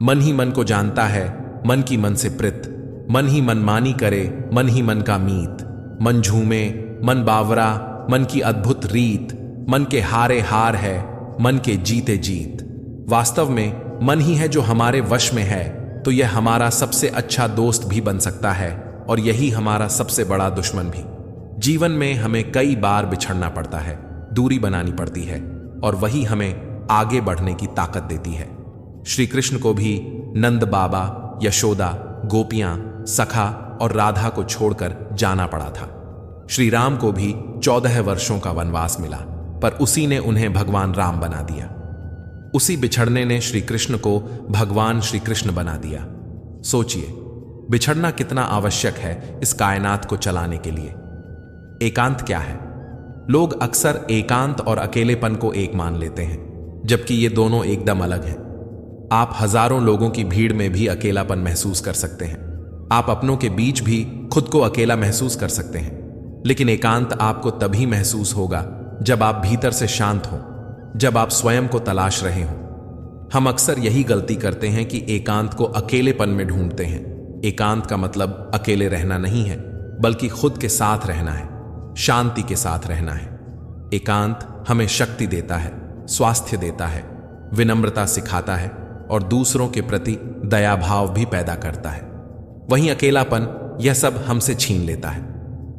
मन ही मन को जानता है, मन की मन से प्रीत, मन ही मनमानी करे, मन ही मन का मीत, मन झूमे, मन बावरा, मन की अद्भुत रीत, मन के हारे हार है, मन के जीते जीत। वास्तव में मन ही है जो हमारे वश में है, तो यह हमारा सबसे अच्छा दोस्त भी बन सकता है और यही हमारा सबसे बड़ा दुश्मन भी। जीवन में हमें कई बार बिछड़ना पड़ता है, दूरी बनानी पड़ती है, और वही हमें आगे बढ़ने की ताकत देती है। श्री कृष्ण को भी नंद बाबा, यशोदा, गोपियां, सखा और राधा को छोड़कर जाना पड़ा था। श्री राम को भी 14 वर्षों का वनवास मिला, पर उसी ने उन्हें भगवान राम बना दिया। उसी बिछड़ने ने श्री कृष्ण को भगवान श्री कृष्ण बना दिया। सोचिए, बिछड़ना कितना आवश्यक है इस कायनात को चलाने के लिए। एकांत क्या है? लोग अक्सर एकांत और अकेलेपन को एक मान लेते हैं, जबकि ये दोनों एकदम अलग हैं। आप हजारों लोगों की भीड़ में भी अकेलापन महसूस कर सकते हैं। आप अपनों के बीच भी खुद को अकेला महसूस कर सकते हैं, लेकिन एकांत आपको तभी महसूस होगा जब आप भीतर से शांत हों, जब आप स्वयं को तलाश रहे हों। हम अक्सर यही गलती करते हैं कि एकांत को अकेलेपन में ढूंढते हैं। एकांत का मतलब अकेले रहना नहीं है, बल्कि खुद के साथ रहना है, शांति के साथ रहना है। एकांत हमें शक्ति देता है, स्वास्थ्य देता है, विनम्रता सिखाता है और दूसरों के प्रति दया भाव भी पैदा करता है। वहीं अकेलापन यह सब हमसे छीन लेता है।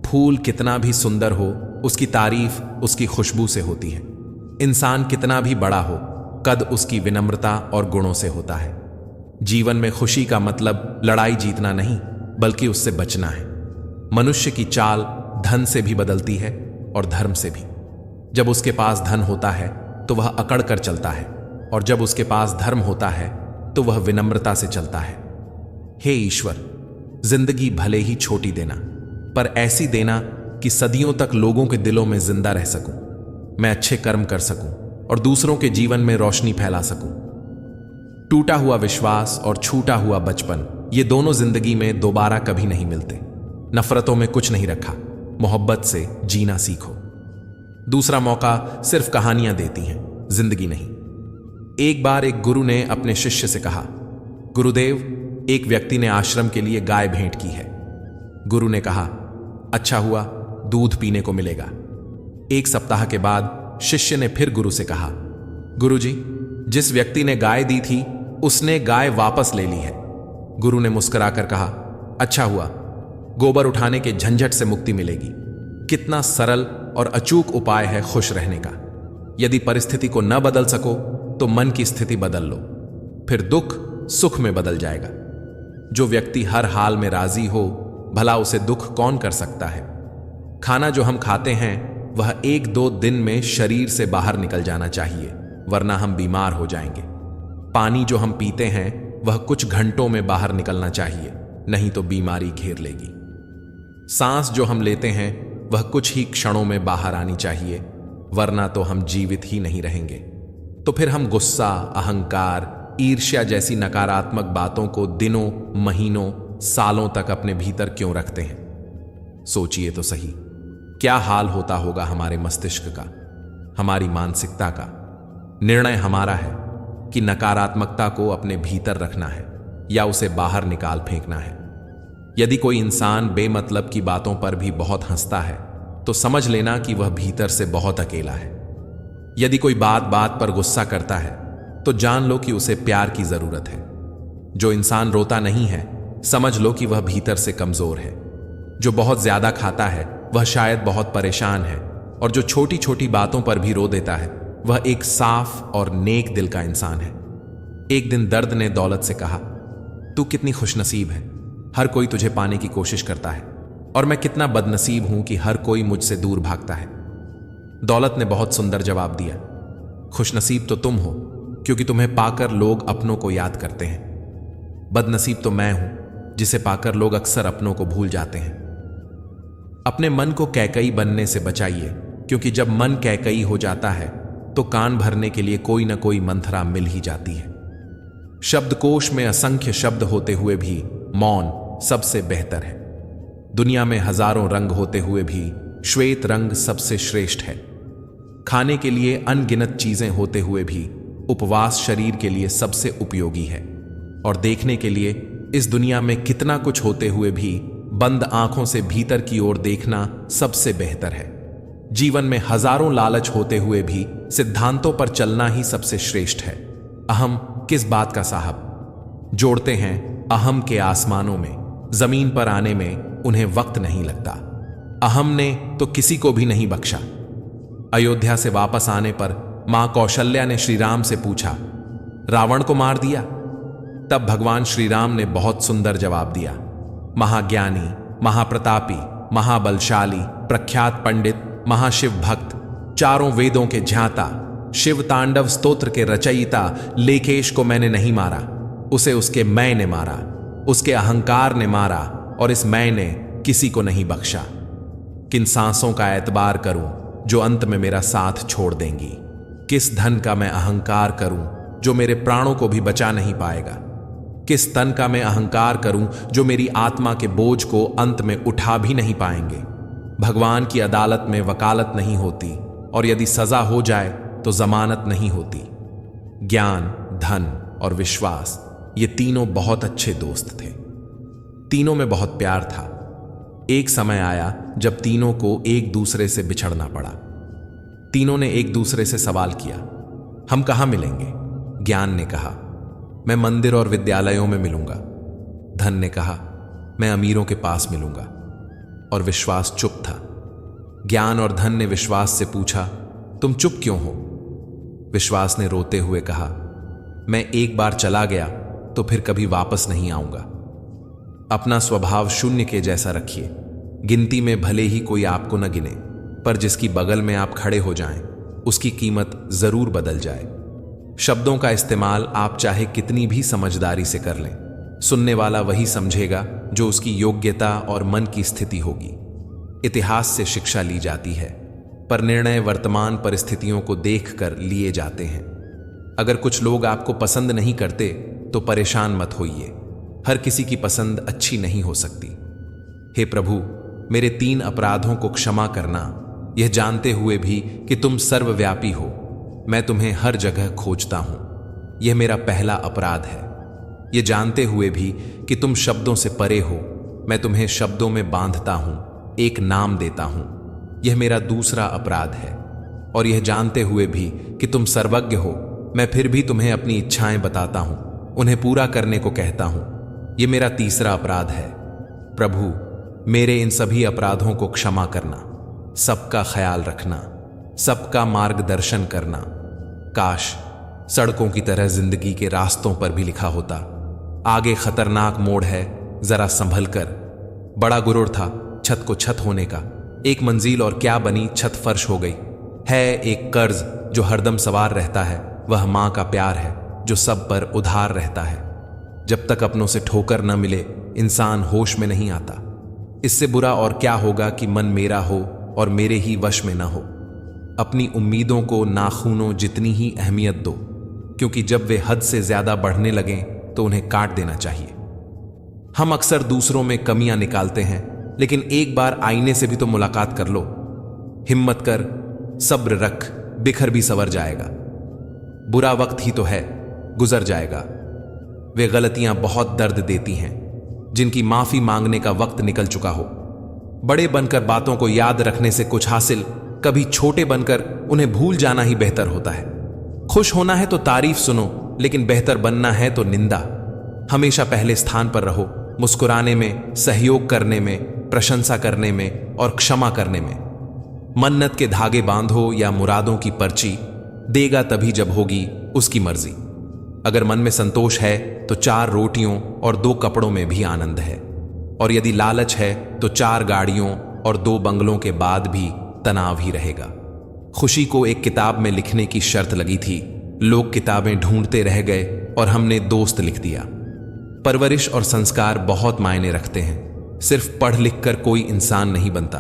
फूल कितना भी सुंदर हो, उसकी तारीफ उसकी खुशबू से होती है। इंसान कितना भी बड़ा हो, कद उसकी विनम्रता और गुणों से होता है। जीवन में खुशी का मतलब लड़ाई जीतना नहीं, बल्कि उससे बचना है। मनुष्य की चाल धन से भी बदलती है और धर्म से भी। जब उसके पास धन होता है तो वह अकड़ कर चलता है, और जब उसके पास धर्म होता है तो वह विनम्रता से चलता है। हे ईश्वर, जिंदगी भले ही छोटी देना, पर ऐसी देना कि सदियों तक लोगों के दिलों में जिंदा रह सकूं, मैं अच्छे कर्म कर सकूं और दूसरों के जीवन में रोशनी फैला सकूं। टूटा हुआ विश्वास और छूटा हुआ बचपन, ये दोनों जिंदगी में दोबारा कभी नहीं मिलते। नफरतों में कुछ नहीं रखा, मोहब्बत से जीना सीखो। दूसरा मौका सिर्फ कहानियां देती हैं, जिंदगी नहीं। एक बार एक गुरु ने अपने शिष्य से कहा, गुरुदेव, एक व्यक्ति ने आश्रम के लिए गाय भेंट की है। गुरु ने कहा, अच्छा हुआ, दूध पीने को मिलेगा। एक सप्ताह के बाद शिष्य ने फिर गुरु से कहा, गुरुजी, जिस व्यक्ति ने गाय दी थी उसने गाय वापस ले ली है। गुरु ने मुस्कुराकर कहा, अच्छा हुआ, गोबर उठाने के झंझट से मुक्ति मिलेगी। कितना सरल और अचूक उपाय है खुश रहने का। यदि परिस्थिति को न बदल सको तो मन की स्थिति बदल लो, फिर दुख सुख में बदल जाएगा। जो व्यक्ति हर हाल में राजी हो, भला उसे दुख कौन कर सकता है। खाना जो हम खाते हैं वह 1-2 दिन में शरीर से बाहर निकल जाना चाहिए, वरना हम बीमार हो जाएंगे। पानी जो हम पीते हैं वह कुछ घंटों में बाहर निकलना चाहिए, नहीं तो बीमारी घेर लेगी। सांस जो हम लेते हैं वह कुछ ही क्षणों में बाहर आनी चाहिए, वरना तो हम जीवित ही नहीं रहेंगे। तो फिर हम गुस्सा, अहंकार, ईर्ष्या जैसी नकारात्मक बातों को दिनों, महीनों, सालों तक अपने भीतर क्यों रखते हैं? सोचिए तो सही, क्या हाल होता होगा हमारे मस्तिष्क का, हमारी मानसिकता का। निर्णय हमारा है कि नकारात्मकता को अपने भीतर रखना है या उसे बाहर निकाल फेंकना है। यदि कोई इंसान बेमतलब की बातों पर भी बहुत हंसता है तो समझ लेना कि वह भीतर से बहुत अकेला है। यदि कोई बात बात पर गुस्सा करता है तो जान लो कि उसे प्यार की जरूरत है। जो इंसान रोता नहीं है, समझ लो कि वह भीतर से कमजोर है। जो बहुत ज्यादा खाता है वह शायद बहुत परेशान है, और जो छोटी छोटी बातों पर भी रो देता है वह एक साफ और नेक दिल का इंसान है। एक दिन दर्द ने दौलत से कहा, तू कितनी खुशनसीब है, हर कोई तुझे पाने की कोशिश करता है, और मैं कितना बदनसीब हूं कि हर कोई मुझसे दूर भागता है। दौलत ने बहुत सुंदर जवाब दिया, खुशनसीब तो तुम हो क्योंकि तुम्हें पाकर लोग अपनों को याद करते हैं। बदनसीब तो मैं हूं जिसे पाकर लोग अक्सर अपनों को भूल जाते हैं। अपने मन को कैकई बनने से बचाइए, क्योंकि जब मन कैकई हो जाता है तो कान भरने के लिए कोई ना कोई मंथरा मिल ही जाती है। शब्दकोश में असंख्य शब्द होते हुए भी मौन सबसे बेहतर है। दुनिया में हजारों रंग होते हुए भी श्वेत रंग सबसे श्रेष्ठ है। खाने के लिए अनगिनत चीजें होते हुए भी उपवास शरीर के लिए सबसे उपयोगी है। और देखने के लिए इस दुनिया में कितना कुछ होते हुए भी बंद आंखों से भीतर की ओर देखना सबसे बेहतर है। जीवन में हजारों लालच होते हुए भी सिद्धांतों पर चलना ही सबसे श्रेष्ठ है। अहम किस बात का साहब? जोड़ते हैं अहम के आसमानों में, जमीन पर आने में उन्हें वक्त नहीं लगता। अहम ने तो किसी को भी नहीं बख्शा। अयोध्या से वापस आने पर मां कौशल्या ने श्री राम से पूछा, रावण को मार दिया? तब भगवान श्री राम ने बहुत सुंदर जवाब दिया, महाज्ञानी, महाप्रतापी, महाबलशाली, प्रख्यात पंडित, महाशिव भक्त, चारों वेदों के ज्ञाता, शिव तांडव स्तोत्र के रचयिता लेकेश को मैंने नहीं मारा, उसे उसके मैं ने मारा, उसके अहंकार ने मारा, और इस मैं ने किसी को नहीं बख्शा। किन सांसों का एतबार करूं जो अंत में मेरा साथ छोड़ देंगी? किस धन का मैं अहंकार करूं जो मेरे प्राणों को भी बचा नहीं पाएगा? किस तन का मैं अहंकार करूं जो मेरी आत्मा के बोझ को अंत में उठा भी नहीं पाएंगे? भगवान की अदालत में वकालत नहीं होती, और यदि सजा हो जाए तो जमानत नहीं होती। ज्ञान, धन और विश्वास, ये तीनों बहुत अच्छे दोस्त थे। तीनों में बहुत प्यार था। एक समय आया जब तीनों को एक दूसरे से बिछड़ना पड़ा। तीनों ने एक दूसरे से सवाल किया, हम कहां मिलेंगे? ज्ञान ने कहा, मैं मंदिर और विद्यालयों में मिलूंगा। धन ने कहा, मैं अमीरों के पास मिलूंगा। और विश्वास चुप था। ज्ञान और धन ने विश्वास से पूछा, तुम चुप क्यों हो? विश्वास ने रोते हुए कहा, मैं एक बार चला गया तो फिर कभी वापस नहीं आऊंगा। अपना स्वभाव शून्य के जैसा रखिए। गिनती में भले ही कोई आपको न गिने, पर जिसकी बगल में आप खड़े हो जाएं, उसकी कीमत जरूर बदल जाए। शब्दों का इस्तेमाल आप चाहे कितनी भी समझदारी से कर लें, सुनने वाला वही समझेगा जो उसकी योग्यता और मन की स्थिति होगी। इतिहास से शिक्षा ली जाती है, पर निर्णय वर्तमान परिस्थितियों को देखकर लिए जाते हैं। अगर कुछ लोग आपको पसंद नहीं करते तो परेशान मत होइए। हर किसी की पसंद अच्छी नहीं हो सकती। हे प्रभु, मेरे 3 अपराधों को क्षमा करना, यह जानते हुए भी कि तुम सर्वव्यापी हो। मैं तुम्हें हर जगह खोजता हूं, यह मेरा पहला अपराध है। यह जानते हुए भी कि तुम शब्दों से परे हो, मैं तुम्हें शब्दों में बांधता हूं, एक नाम देता हूं, यह मेरा दूसरा अपराध है। और यह जानते हुए भी कि तुम सर्वज्ञ हो, मैं फिर भी तुम्हें अपनी इच्छाएं बताता हूं, उन्हें पूरा करने को कहता हूं, यह मेरा तीसरा अपराध है। प्रभु, मेरे इन सभी अपराधों को क्षमा करना, सबका ख्याल रखना, सबका मार्गदर्शन करना। काश सड़कों की तरह जिंदगी के रास्तों पर भी लिखा होता, आगे खतरनाक मोड़ है, जरा संभल कर। बड़ा गुरूर था छत को छत होने का, एक मंजिल और क्या बनी छत फर्श हो गई। है एक कर्ज जो हरदम सवार रहता है, वह मां का प्यार है जो सब पर उधार रहता है। जब तक अपनों से ठोकर न मिले इंसान होश में नहीं आता। इससे बुरा और क्या होगा कि मन मेरा हो और मेरे ही वश में न हो। अपनी उम्मीदों को नाखूनों जितनी ही अहमियत दो, क्योंकि जब वे हद से ज्यादा बढ़ने लगें तो उन्हें काट देना चाहिए। हम अक्सर दूसरों में कमियां निकालते हैं, लेकिन एक बार आईने से भी तो मुलाकात कर लो। हिम्मत कर, सब्र रख, बिखर भी संवर जाएगा। बुरा वक्त ही तो है, गुजर जाएगा। वे गलतियां बहुत दर्द देती हैं, जिनकी माफी मांगने का वक्त निकल चुका हो। बड़े बनकर बातों को याद रखने से कुछ हासिल, कभी छोटे बनकर उन्हें भूल जाना ही बेहतर होता है। खुश होना है तो तारीफ सुनो, लेकिन बेहतर बनना है तो निंदा। हमेशा पहले स्थान पर रहो, मुस्कुराने में, सहयोग करने में, प्रशंसा करने में और क्षमा करने में। मन्नत के धागे बांधो या मुरादों की पर्ची, देगा तभी जब होगी उसकी मर्जी। अगर मन में संतोष है तो 4 रोटियों और 2 कपड़ों में भी आनंद है, और यदि लालच है तो 4 गाड़ियों और 2 बंगलों के बाद भी तनाव ही रहेगा। खुशी को एक किताब में लिखने की शर्त लगी थी, लोग किताबें ढूंढते रह गए और हमने दोस्त लिख दिया। परवरिश और संस्कार बहुत मायने रखते हैं। सिर्फ पढ़ लिख कर कोई इंसान नहीं बनता।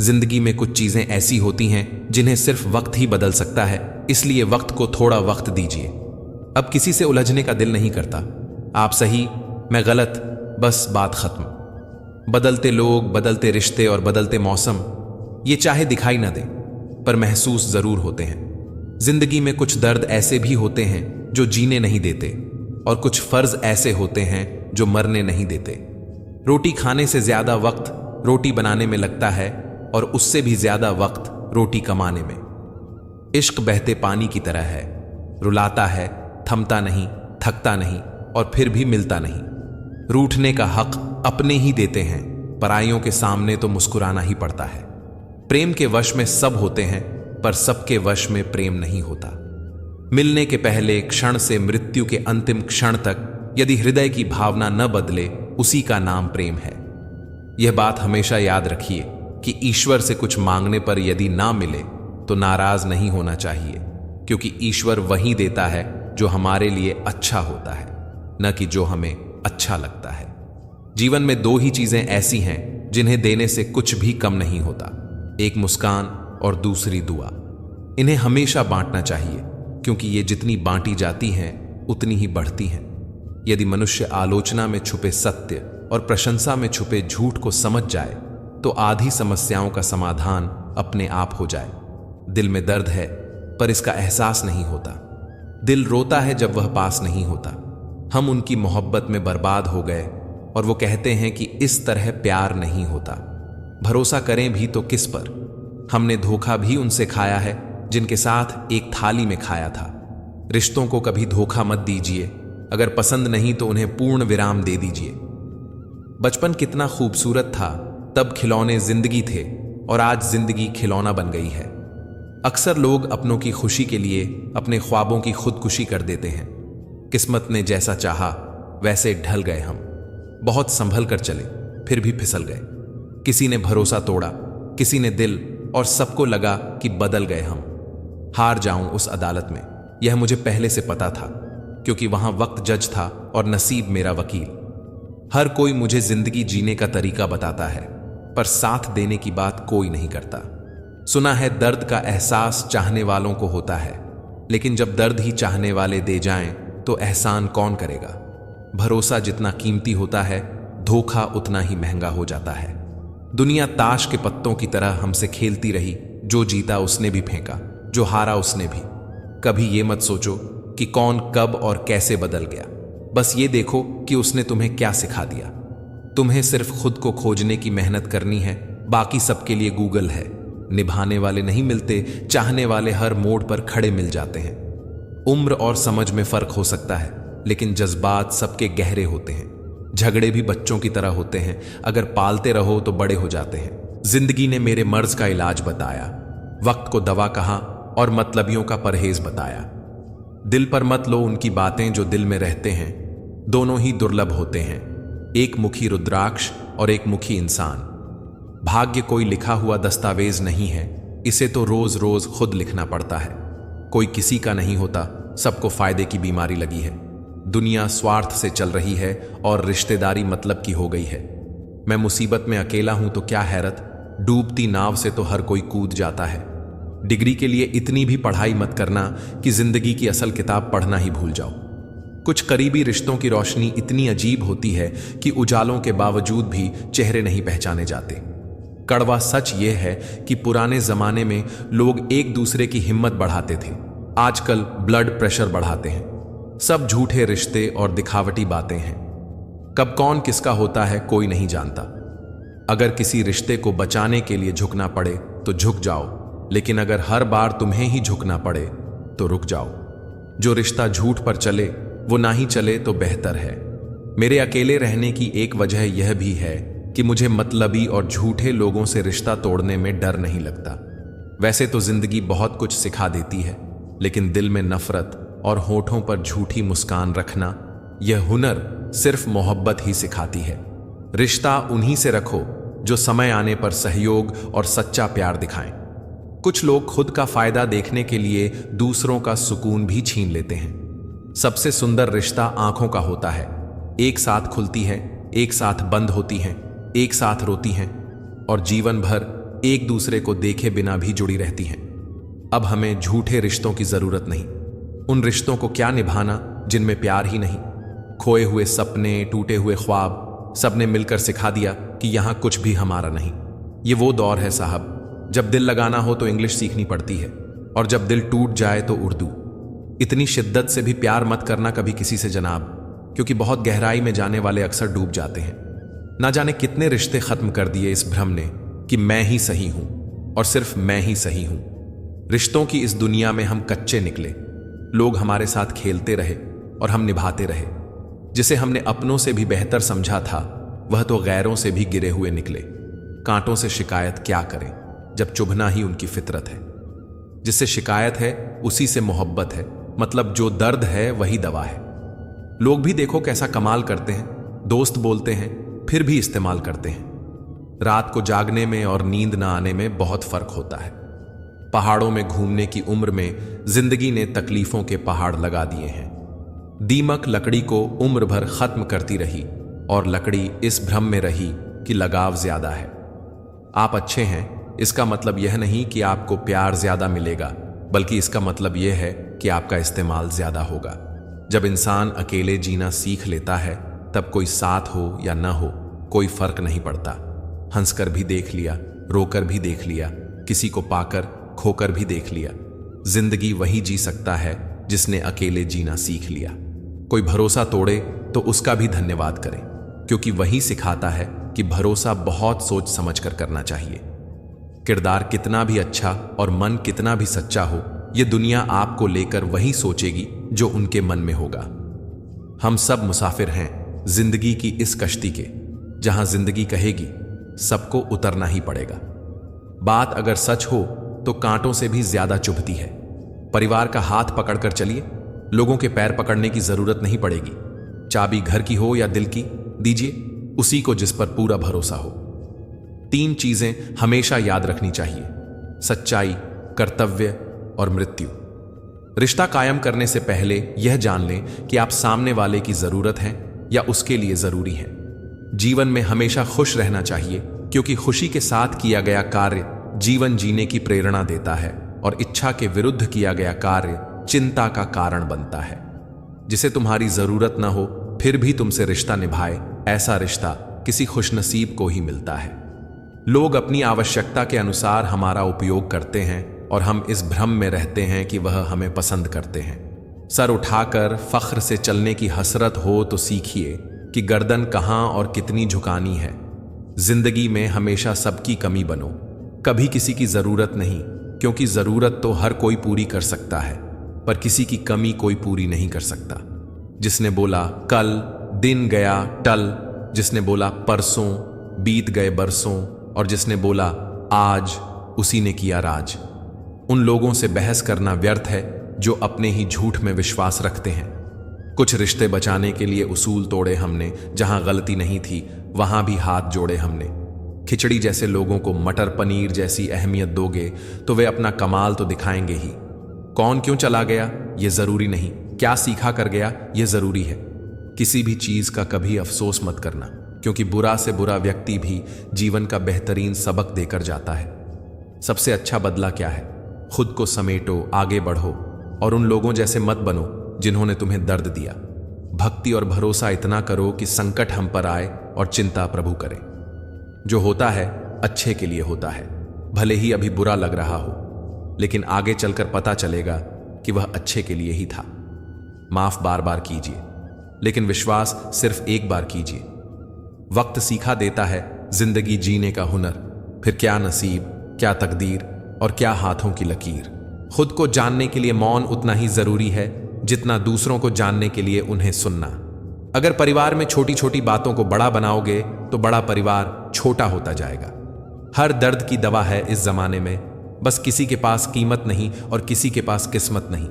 जिंदगी में कुछ चीजें ऐसी होती हैं जिन्हें सिर्फ वक्त ही बदल सकता है, इसलिए वक्त को थोड़ा वक्त दीजिए। अब किसी से उलझने का दिल नहीं करता। आप सही, मैं गलत, बस बात खत्म। बदलते लोग, बदलते रिश्ते और बदलते मौसम, ये चाहे दिखाई ना दे पर महसूस जरूर होते हैं। जिंदगी में कुछ दर्द ऐसे भी होते हैं जो जीने नहीं देते। और कुछ फर्ज ऐसे होते हैं जो मरने नहीं देते। रोटी खाने से ज्यादा वक्त रोटी बनाने में लगता है और उससे भी ज्यादा वक्त रोटी कमाने में। इश्क बहते पानी की तरह है, रुलाता है, थमता नहीं, थकता नहीं और फिर भी मिलता नहीं। रूठने का हक अपने ही देते हैं, पराइयों के सामने तो मुस्कुराना ही पड़ता है। प्रेम के वश में सब होते हैं, पर सबके वश में प्रेम नहीं होता। मिलने के पहले क्षण से मृत्यु के अंतिम क्षण तक यदि हृदय की भावना न बदले, उसी का नाम प्रेम है। यह बात हमेशा याद रखिए कि ईश्वर से कुछ मांगने पर यदि ना मिले तो नाराज नहीं होना चाहिए, क्योंकि ईश्वर वही देता है जो हमारे लिए अच्छा होता है, न कि जो हमें अच्छा लगता है। जीवन में दो ही चीजें ऐसी हैं जिन्हें देने से कुछ भी कम नहीं होता, एक मुस्कान और दूसरी दुआ। इन्हें हमेशा बांटना चाहिए, क्योंकि ये जितनी बांटी जाती हैं उतनी ही बढ़ती हैं। यदि मनुष्य आलोचना में छुपे सत्य और प्रशंसा में छुपे झूठ को समझ जाए तो आधी समस्याओं का समाधान अपने आप हो जाए। दिल में दर्द है पर इसका एहसास नहीं होता। दिल रोता है जब वह पास नहीं होता। हम उनकी मोहब्बत में बर्बाद हो गए और वो कहते हैं कि इस तरह प्यार नहीं होता। भरोसा करें भी तो किस पर? हमने धोखा भी उनसे खाया है जिनके साथ एक थाली में खाया था। रिश्तों को कभी धोखा मत दीजिए, अगर पसंद नहीं तो उन्हें पूर्ण विराम दे दीजिए। बचपन कितना खूबसूरत था, तब खिलौने जिंदगी थे और आज जिंदगी खिलौना बन गई है। अक्सर लोग अपनों की खुशी के लिए अपने ख्वाबों की खुदकुशी कर देते हैं। किस्मत ने जैसा चाहा वैसे ढल गए हम। बहुत संभल कर चले, फिर भी फिसल गए। किसी ने भरोसा तोड़ा, किसी ने दिल, और सबको लगा कि बदल गए हम। हार जाऊं उस अदालत में, यह मुझे पहले से पता था, क्योंकि वहां वक्त जज था और नसीब मेरा वकील। हर कोई मुझे जिंदगी जीने का तरीका बताता है, पर साथ देने की बात कोई नहीं करता। सुना है दर्द का एहसास चाहने वालों को होता है, लेकिन जब दर्द ही चाहने वाले दे जाएं तो एहसान कौन करेगा? भरोसा जितना कीमती होता है, धोखा उतना ही महंगा हो जाता है। दुनिया ताश के पत्तों की तरह हमसे खेलती रही। जो जीता उसने भी फेंका, जो हारा उसने भी। कभी ये मत सोचो कि कौन कब और कैसे बदल गया, बस ये देखो कि उसने तुम्हें क्या सिखा दिया। तुम्हें सिर्फ खुद को खोजने की मेहनत करनी है, बाकी सबके लिए गूगल है। निभाने वाले नहीं मिलते, चाहने वाले हर मोड़ पर खड़े मिल जाते हैं। उम्र और समझ में फर्क हो सकता है, लेकिन जज्बात सबके गहरे होते हैं। झगड़े भी बच्चों की तरह होते हैं, अगर पालते रहो तो बड़े हो जाते हैं। जिंदगी ने मेरे मर्ज का इलाज बताया, वक्त को दवा कहा और मतलबियों का परहेज बताया। दिल पर मत लो उनकी बातें जो दिल में रहते हैं, दोनों ही दुर्लभ होते हैं, एक मुखी रुद्राक्ष और एक मुखी इंसान। भाग्य कोई लिखा हुआ दस्तावेज नहीं है, इसे तो रोज रोज खुद लिखना पड़ता है। कोई किसी का नहीं होता, सबको फायदे की बीमारी लगी है। दुनिया स्वार्थ से चल रही है और रिश्तेदारी मतलब की हो गई है। मैं मुसीबत में अकेला हूं तो क्या हैरत, डूबती नाव से तो हर कोई कूद जाता है। डिग्री के लिए इतनी भी पढ़ाई मत करना कि जिंदगी की असल किताब पढ़ना ही भूल जाओ। कुछ करीबी रिश्तों की रोशनी इतनी अजीब होती है कि उजालों के बावजूद भी चेहरे नहीं पहचाने जाते। कड़वा सच यह है कि पुराने जमाने में लोग एक दूसरे की हिम्मत बढ़ाते थे, आजकल ब्लड प्रेशर बढ़ाते हैं। सब झूठे रिश्ते और दिखावटी बातें हैं। कब कौन किसका होता है कोई नहीं जानता। अगर किसी रिश्ते को बचाने के लिए झुकना पड़े तो झुक जाओ, लेकिन अगर हर बार तुम्हें ही झुकना पड़े तो रुक जाओ। जो रिश्ता झूठ पर चले वो ना ही चले तो बेहतर है। मेरे अकेले रहने की एक वजह यह भी है कि मुझे मतलबी और झूठे लोगों से रिश्ता तोड़ने में डर नहीं लगता। वैसे तो जिंदगी बहुत कुछ सिखा देती है, लेकिन दिल में नफरत और होठों पर झूठी मुस्कान रखना, यह हुनर सिर्फ मोहब्बत ही सिखाती है। रिश्ता उन्हीं से रखो जो समय आने पर सहयोग और सच्चा प्यार दिखाएं। कुछ लोग खुद का फायदा देखने के लिए दूसरों का सुकून भी छीन लेते हैं। सबसे सुंदर रिश्ता आंखों का होता है, एक साथ खुलती है, एक साथ बंद होती हैं, एक साथ रोती हैं और जीवन भर एक दूसरे को देखे बिना भी जुड़ी रहती हैं। अब हमें झूठे रिश्तों की जरूरत नहीं। उन रिश्तों को क्या निभाना जिनमें प्यार ही नहीं। खोए हुए सपने, टूटे हुए ख्वाब, सबने मिलकर सिखा दिया कि यहां कुछ भी हमारा नहीं। ये वो दौर है साहब, जब दिल लगाना हो तो इंग्लिश सीखनी पड़ती है और जब दिल टूट जाए तो उर्दू। इतनी शिद्दत से भी प्यार मत करना कभी किसी से जनाब, क्योंकि बहुत गहराई में जाने वाले अक्सर डूब जाते हैं। ना जाने कितने रिश्ते खत्म कर दिए इस भ्रम ने कि मैं ही सही हूं और सिर्फ मैं ही सही हूं। रिश्तों की इस दुनिया में हम कच्चे निकले। लोग हमारे साथ खेलते रहे और हम निभाते रहे। जिसे हमने अपनों से भी बेहतर समझा था, वह तो गैरों से भी गिरे हुए निकले। कांटों से शिकायत क्या करें जब चुभना ही उनकी फितरत है। जिससे शिकायत है उसी से मोहब्बत है, मतलब जो दर्द है वही दवा है। लोग भी देखो कैसा कमाल करते हैं, दोस्त बोलते हैं फिर भी इस्तेमाल करते हैं। रात को जागने में और नींद ना आने में बहुत फर्क होता है। पहाड़ों में घूमने की उम्र में जिंदगी ने तकलीफों के पहाड़ लगा दिए हैं। दीमक लकड़ी को उम्र भर खत्म करती रही और लकड़ी इस भ्रम में रही कि लगाव ज्यादा है। आप अच्छे हैं इसका मतलब यह नहीं कि आपको प्यार ज्यादा मिलेगा, बल्कि इसका मतलब यह है कि आपका इस्तेमाल ज्यादा होगा। जब इंसान अकेले जीना सीख लेता है, तब कोई साथ हो या ना हो कोई फर्क नहीं पड़ता। हंसकर भी देख लिया, रोकर भी देख लिया, किसी को पाकर खोकर भी देख लिया। जिंदगी वही जी सकता है जिसने अकेले जीना सीख लिया। कोई भरोसा तोड़े तो उसका भी धन्यवाद करें, क्योंकि वही सिखाता है कि भरोसा बहुत सोच समझकर करना चाहिए। किरदार कितना भी अच्छा और मन कितना भी सच्चा हो, यह दुनिया आपको लेकर वही सोचेगी जो उनके मन में होगा। हम सब मुसाफिर हैं जिंदगी की इस कश्ती के, जहां जिंदगी कहेगी सबको उतरना ही पड़ेगा। बात अगर सच हो तो कांटों से भी ज्यादा चुभती है। परिवार का हाथ पकड़कर चलिए, लोगों के पैर पकड़ने की जरूरत नहीं पड़ेगी। चाबी घर की हो या दिल की, दीजिए उसी को जिस पर पूरा भरोसा हो। 3 चीजें हमेशा याद रखनी चाहिए: सच्चाई, कर्तव्य और मृत्यु। रिश्ता कायम करने से पहले यह जान लें कि आप सामने वाले की जरूरत हैं या उसके लिए जरूरी हैं। जीवन में हमेशा खुश रहना चाहिए, क्योंकि खुशी के साथ किया गया कार्य जीवन जीने की प्रेरणा देता है और इच्छा के विरुद्ध किया गया कार्य चिंता का कारण बनता है। जिसे तुम्हारी जरूरत ना हो फिर भी तुमसे रिश्ता निभाए, ऐसा रिश्ता किसी खुशनसीब को ही मिलता है। लोग अपनी आवश्यकता के अनुसार हमारा उपयोग करते हैं और हम इस भ्रम में रहते हैं कि वह हमें पसंद करते हैं। सर उठाकर फख्र से चलने की हसरत हो तो सीखिए कि गर्दन कहां और कितनी झुकानी है। जिंदगी में हमेशा सबकी कमी बनो, कभी किसी की जरूरत नहीं, क्योंकि जरूरत तो हर कोई पूरी कर सकता है, पर किसी की कमी कोई पूरी नहीं कर सकता। जिसने बोला कल, दिन गया टल, जिसने बोला परसों, बीत गए बरसों, और जिसने बोला आज, उसी ने किया राज। उन लोगों से बहस करना व्यर्थ है जो अपने ही झूठ में विश्वास रखते हैं। कुछ रिश्ते बचाने के लिए उसूल तोड़े हमने, जहां गलती नहीं थी वहां भी हाथ जोड़े हमने। खिचड़ी जैसे लोगों को मटर पनीर जैसी अहमियत दोगे तो वे अपना कमाल तो दिखाएंगे ही। कौन क्यों चला गया ये जरूरी नहीं, क्या सीखा कर गया ये जरूरी है। किसी भी चीज का कभी अफसोस मत करना, क्योंकि बुरा से बुरा व्यक्ति भी जीवन का बेहतरीन सबक देकर जाता है। सबसे अच्छा बदला क्या है? खुद को समेटो, आगे बढ़ो और उन लोगों जैसे मत बनो जिन्होंने तुम्हें दर्द दिया। भक्ति और भरोसा इतना करो कि संकट हम पर आए और चिंता प्रभु करे। जो होता है अच्छे के लिए होता है, भले ही अभी बुरा लग रहा हो, लेकिन आगे चलकर पता चलेगा कि वह अच्छे के लिए ही था। माफ बार बार कीजिए, लेकिन विश्वास सिर्फ एक बार कीजिए। वक्त सीखा देता है जिंदगी जीने का हुनर, फिर क्या नसीब, क्या तकदीर और क्या हाथों की लकीर। खुद को जानने के लिए मौन उतना ही जरूरी है जितना दूसरों को जानने के लिए उन्हें सुनना। अगर परिवार में छोटी छोटी बातों को बड़ा बनाओगे तो बड़ा परिवार छोटा होता जाएगा। हर दर्द की दवा है इस जमाने में, बस किसी के पास कीमत नहीं और किसी के पास किस्मत नहीं।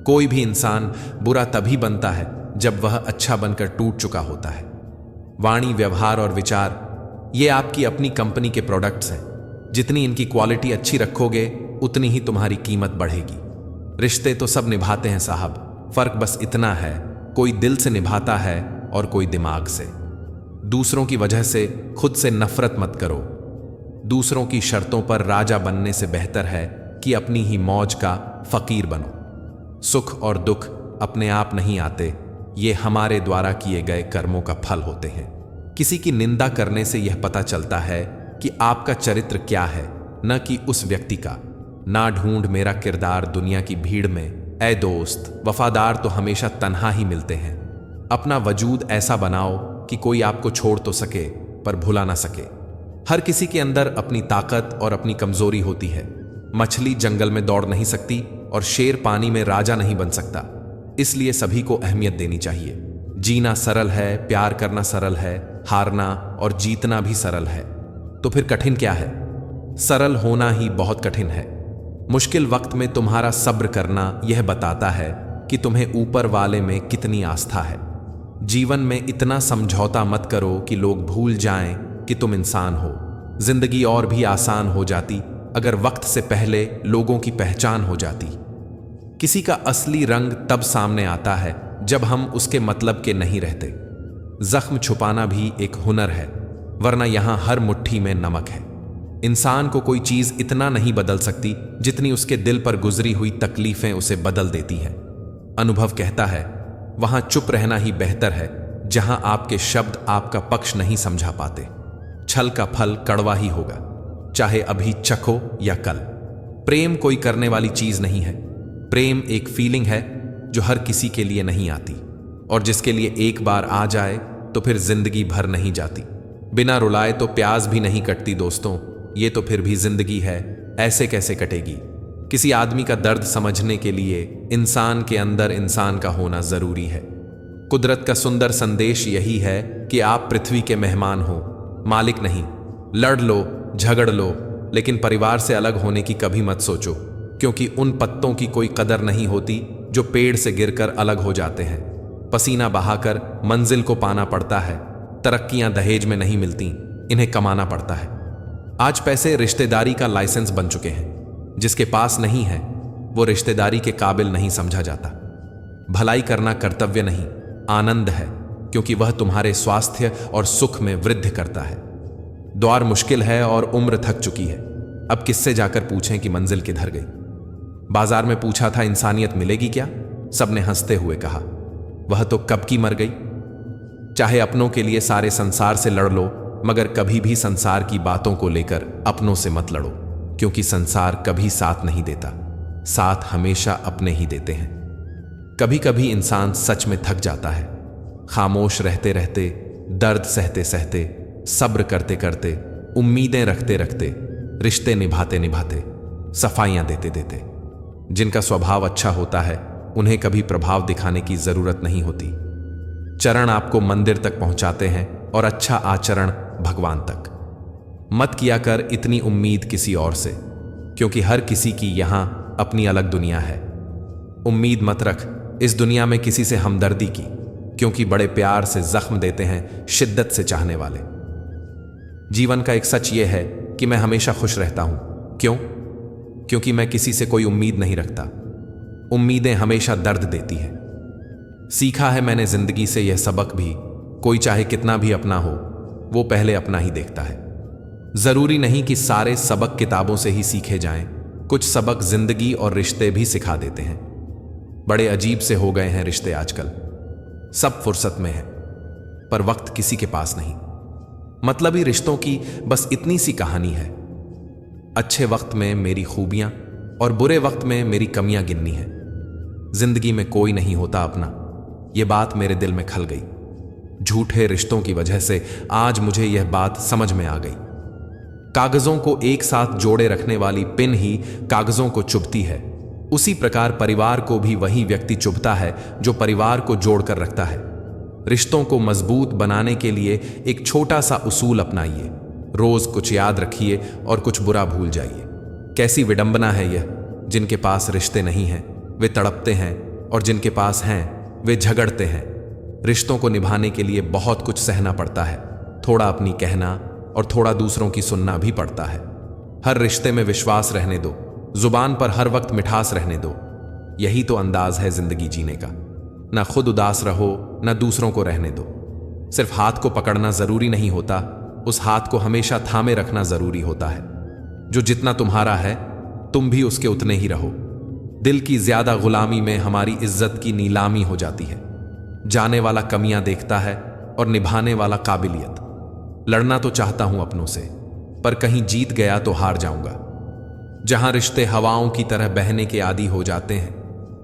कोई भी इंसान बुरा तभी बनता है जब वह अच्छा बनकर टूट चुका होता है। वाणी, व्यवहार और विचार ये आपकी अपनी कंपनी के प्रोडक्ट्स हैं। जितनी इनकी क्वालिटी अच्छी रखोगे उतनी ही तुम्हारी कीमत बढ़ेगी। रिश्ते तो सब निभाते हैं साहब, फर्क बस इतना है कोई दिल से निभाता है और कोई दिमाग से। दूसरों की वजह से खुद से नफरत मत करो। दूसरों की शर्तों पर राजा बनने से बेहतर है कि अपनी ही मौज का फकीर बनो। सुख और दुख अपने आप नहीं आते, ये हमारे द्वारा किए गए कर्मों का फल होते हैं। किसी की निंदा करने से यह पता चलता है कि आपका चरित्र क्या है, न कि उस व्यक्ति का। ना ढूंढ मेरा किरदार दुनिया की भीड़ में, ऐ दोस्त, वफादार तो हमेशा तन्हा ही मिलते हैं। अपना वजूद ऐसा बनाओ कि कोई आपको छोड़ तो सके पर भुला ना सके। हर किसी के अंदर अपनी ताकत और अपनी कमजोरी होती है। मछली जंगल में दौड़ नहीं सकती और शेर पानी में राजा नहीं बन सकता। इसलिए सभी को अहमियत देनी चाहिए। जीना सरल है, प्यार करना सरल है, हारना और जीतना भी सरल है। तो फिर कठिन क्या है? सरल होना ही बहुत कठिन है। मुश्किल वक्त में तुम्हारा सब्र करना यह बताता है कि तुम्हें ऊपर वाले में कितनी आस्था है। जीवन में इतना समझौता मत करो कि लोग भूल जाएं कि तुम इंसान हो। जिंदगी और भी आसान हो जाती अगर वक्त से पहले लोगों की पहचान हो जाती। किसी का असली रंग तब सामने आता है जब हम उसके मतलब के नहीं रहते। जख्म छुपाना भी एक हुनर है, वरना यहां हर मुट्ठी में नमक है। इंसान को कोई चीज इतना नहीं बदल सकती जितनी उसके दिल पर गुजरी हुई तकलीफें उसे बदल देती हैं। अनुभव कहता है वहां चुप रहना ही बेहतर है जहां आपके शब्द आपका पक्ष नहीं समझा पाते। छल का फल कड़वा ही होगा, चाहे अभी चखो या कल। प्रेम कोई करने वाली चीज नहीं है। प्रेम एक फीलिंग है जो हर किसी के लिए नहीं आती, और जिसके लिए एक बार आ जाए तो फिर जिंदगी भर नहीं जाती। बिना रुलाए तो प्यास भी नहीं कटती दोस्तों, ये तो फिर भी जिंदगी है, ऐसे कैसे कटेगी? किसी आदमी का दर्द समझने के लिए इंसान के अंदर इंसान का होना जरूरी है। कुदरत का सुंदर संदेश यही है कि आप पृथ्वी के मेहमान हो, मालिक नहीं। लड़ लो, झगड़ लो, लेकिन परिवार से अलग होने की कभी मत सोचो, क्योंकि उन पत्तों की कोई कदर नहीं होती जो पेड़ से गिरकर अलग हो जाते हैं। पसीना बहाकर मंजिल को पाना पड़ता है। तरक्कियां दहेज में नहीं मिलती, इन्हें कमाना पड़ता है। आज पैसे रिश्तेदारी का लाइसेंस बन चुके हैं। जिसके पास नहीं है वो रिश्तेदारी के काबिल नहीं समझा जाता। भलाई करना कर्तव्य नहीं, आनंद है, क्योंकि वह तुम्हारे स्वास्थ्य और सुख में वृद्धि करता है। द्वार मुश्किल है और उम्र थक चुकी है। अब किससे जाकर पूछें कि मंजिल किधर गई? बाजार में पूछा था इंसानियत मिलेगी क्या? सबने हंसते हुए कहा वह तो कब की मर गई। चाहे अपनों के लिए सारे संसार से लड़ लो, मगर कभी भी संसार की बातों को लेकर अपनों से मत लड़ो, क्योंकि संसार कभी साथ नहीं देता, साथ हमेशा अपने ही देते हैं। कभी कभी इंसान सच में थक जाता है। खामोश रहते रहते, दर्द सहते सहते, सब्र करते करते, उम्मीदें रखते रखते, रिश्ते निभाते निभाते, सफाइयां देते देते। जिनका स्वभाव अच्छा होता है उन्हें कभी प्रभाव दिखाने की जरूरत नहीं होती। चरण आपको मंदिर तक पहुंचाते हैं और अच्छा आचरण भगवान तक। मत किया कर इतनी उम्मीद किसी और से, क्योंकि हर किसी की यहां अपनी अलग दुनिया है। उम्मीद मत रख इस दुनिया में किसी से हमदर्दी की, क्योंकि बड़े प्यार से जख्म देते हैं शिद्दत से चाहने वाले। जीवन का एक सच यह है कि मैं हमेशा खुश रहता हूं। क्यों? क्योंकि मैं किसी से कोई उम्मीद नहीं रखता। उम्मीदें हमेशा दर्द देती हैं। सीखा है मैंने जिंदगी से यह सबक भी, कोई चाहे कितना भी अपना हो, वो पहले अपना ही देखता है। जरूरी नहीं कि सारे सबक किताबों से ही सीखे जाएं, कुछ सबक जिंदगी और रिश्ते भी सिखा देते हैं। बड़े अजीब से हो गए हैं रिश्ते आजकल। सब फुर्सत में है, पर वक्त किसी के पास नहीं। मतलबी रिश्तों की बस इतनी सी कहानी है। अच्छे वक्त में मेरी खूबियां और बुरे वक्त में मेरी कमियां गिननी है। जिंदगी में कोई नहीं होता अपना, यह बात मेरे दिल में खल गई। झूठे रिश्तों की वजह से आज मुझे यह बात समझ में आ गई। कागजों को एक साथ जोड़े रखने वाली पिन ही कागजों को चुभती है, उसी प्रकार परिवार को भी वही व्यक्ति चुभता है जो परिवार को जोड़कर रखता है। रिश्तों को मजबूत बनाने के लिए एक छोटा सा उसूल अपनाइए। रोज कुछ याद रखिए और कुछ बुरा भूल जाइए। कैसी विडंबना है यह, जिनके पास रिश्ते नहीं हैं वे तड़पते हैं, और जिनके पास हैं वे झगड़ते हैं। रिश्तों को निभाने के लिए बहुत कुछ सहना पड़ता है। थोड़ा अपनी कहना और थोड़ा दूसरों की सुनना भी पड़ता है। हर रिश्ते में विश्वास रहने दो, जुबान पर हर वक्त मिठास रहने दो। यही तो अंदाज है जिंदगी जीने का। ना खुद उदास रहो, ना दूसरों को रहने दो। सिर्फ हाथ को पकड़ना जरूरी नहीं होता, उस हाथ को हमेशा थामे रखना जरूरी होता है। जो जितना तुम्हारा है तुम भी उसके उतने ही रहो। दिल की ज्यादा गुलामी में हमारी इज्जत की नीलामी हो जाती है। जाने वाला कमियां देखता है और निभाने वाला काबिलियत। लड़ना तो चाहता हूं अपनों से, पर कहीं जीत गया तो हार जाऊंगा। जहां रिश्ते हवाओं की तरह बहने के आदी हो जाते हैं,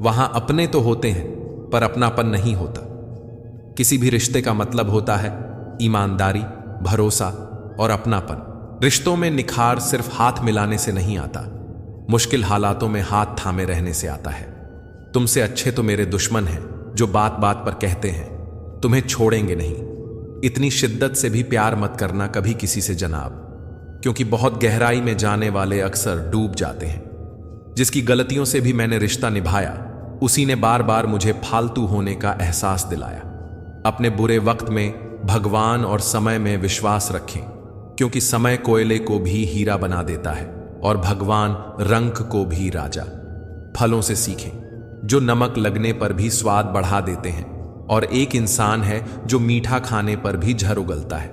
वहां अपने तो होते हैं पर अपनापन नहीं होता। किसी भी रिश्ते का मतलब होता है ईमानदारी, भरोसा और अपनापन। रिश्तों में निखार सिर्फ हाथ मिलाने से नहीं आता, मुश्किल हालातों में हाथ थामे रहने से आता है। तुमसे अच्छे तो मेरे दुश्मन हैं जो बात बात पर कहते हैं तुम्हें छोड़ेंगे नहीं। इतनी शिद्दत से भी प्यार मत करना कभी किसी से जनाब, क्योंकि बहुत गहराई में जाने वाले अक्सर डूब जाते हैं। जिसकी गलतियों से भी मैंने रिश्ता निभाया, उसी ने बार बार मुझे फालतू होने का एहसास दिलाया। अपने बुरे वक्त में भगवान और समय में विश्वास रखें, क्योंकि समय कोयले को भी हीरा बना देता है और भगवान रंक को भी राजा। फलों से सीखें जो नमक लगने पर भी स्वाद बढ़ा देते हैं, और एक इंसान है जो मीठा खाने पर भी झर उगलता है।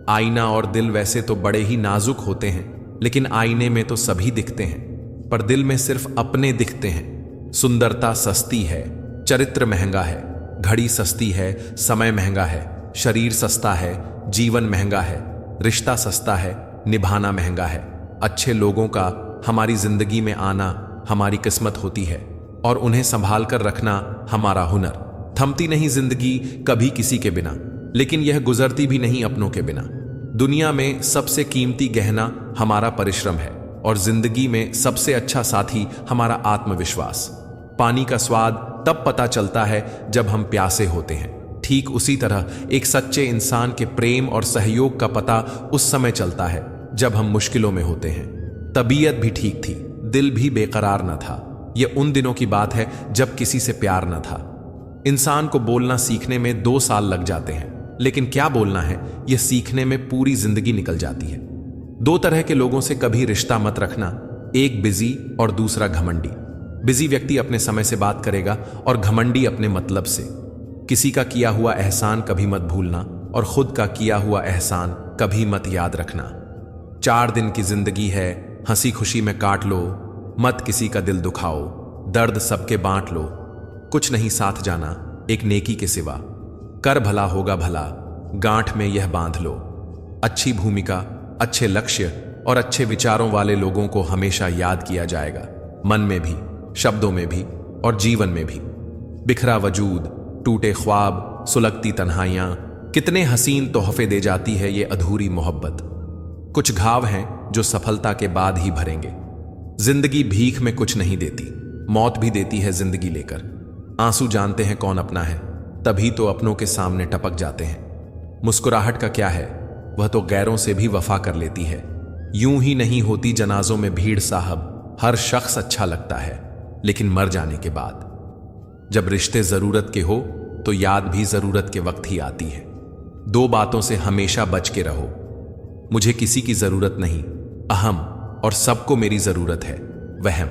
आईना और दिल वैसे तो बड़े ही नाजुक होते हैं, लेकिन आईने में तो सभी दिखते हैं, पर दिल में सिर्फ अपने दिखते हैं। सुंदरता सस्ती है, चरित्र महंगा है, घड़ी सस्ती है, समय महंगा है, शरीर सस्ता है, जीवन महंगा है, रिश्ता सस्ता है, निभाना महंगा है। अच्छे लोगों का हमारी जिंदगी में आना हमारी किस्मत होती है, और उन्हें संभाल कर रखना हमारा हुनर। थमती नहीं जिंदगी कभी किसी के बिना, लेकिन यह गुजरती भी नहीं अपनों के बिना। दुनिया में सबसे कीमती गहना हमारा परिश्रम है, और जिंदगी में सबसे अच्छा साथी हमारा आत्मविश्वास। पानी का स्वाद तब पता चलता है जब हम प्यासे होते हैं, ठीक उसी तरह एक सच्चे इंसान के प्रेम और सहयोग का पता उस समय चलता है जब हम मुश्किलों में होते हैं। तबीयत भी ठीक थी, दिल भी बेकरार न था। यह उन दिनों की बात है जब किसी से प्यार न था। इंसान को बोलना सीखने में 2 साल लग जाते हैं, लेकिन क्या बोलना है यह सीखने में पूरी जिंदगी निकल जाती है। 2 तरह के लोगों से कभी रिश्ता मत रखना, एक बिजी और दूसरा घमंडी। बिजी व्यक्ति अपने समय से बात करेगा और घमंडी अपने मतलब से। किसी का किया हुआ एहसान कभी मत भूलना, और खुद का किया हुआ एहसान कभी मत याद रखना। 4 दिन की जिंदगी है, हंसी खुशी में काट लो, मत किसी का दिल दुखाओ, दर्द सबके बांट लो। कुछ नहीं साथ जाना एक नेकी के सिवा, कर भला होगा भला, गांठ में यह बांध लो। अच्छी भूमिका, अच्छे लक्ष्य और अच्छे विचारों वाले लोगों को हमेशा याद किया जाएगा, मन में भी, शब्दों में भी और जीवन में भी। बिखरा वजूद, टूटे ख्वाब, सुलगती तन्हाइयां, कितने हसीन तोहफे दे जाती है ये अधूरी मोहब्बत। कुछ घाव हैं जो सफलता के बाद ही भरेंगे। जिंदगी भीख में कुछ नहीं देती, मौत भी देती है जिंदगी लेकर। आंसू जानते हैं कौन अपना है, तभी तो अपनों के सामने टपक जाते हैं। मुस्कुराहट का क्या है, वह तो गैरों से भी वफा कर लेती है। यूं ही नहीं होती जनाजों में भीड़ साहब, हर शख्स अच्छा लगता है लेकिन मर जाने के बाद। जब रिश्ते जरूरत के हो तो याद भी जरूरत के वक्त ही आती है। 2 बातों से हमेशा बच के रहो, मुझे किसी की जरूरत नहीं, अहम, और सबको मेरी जरूरत है, वहम।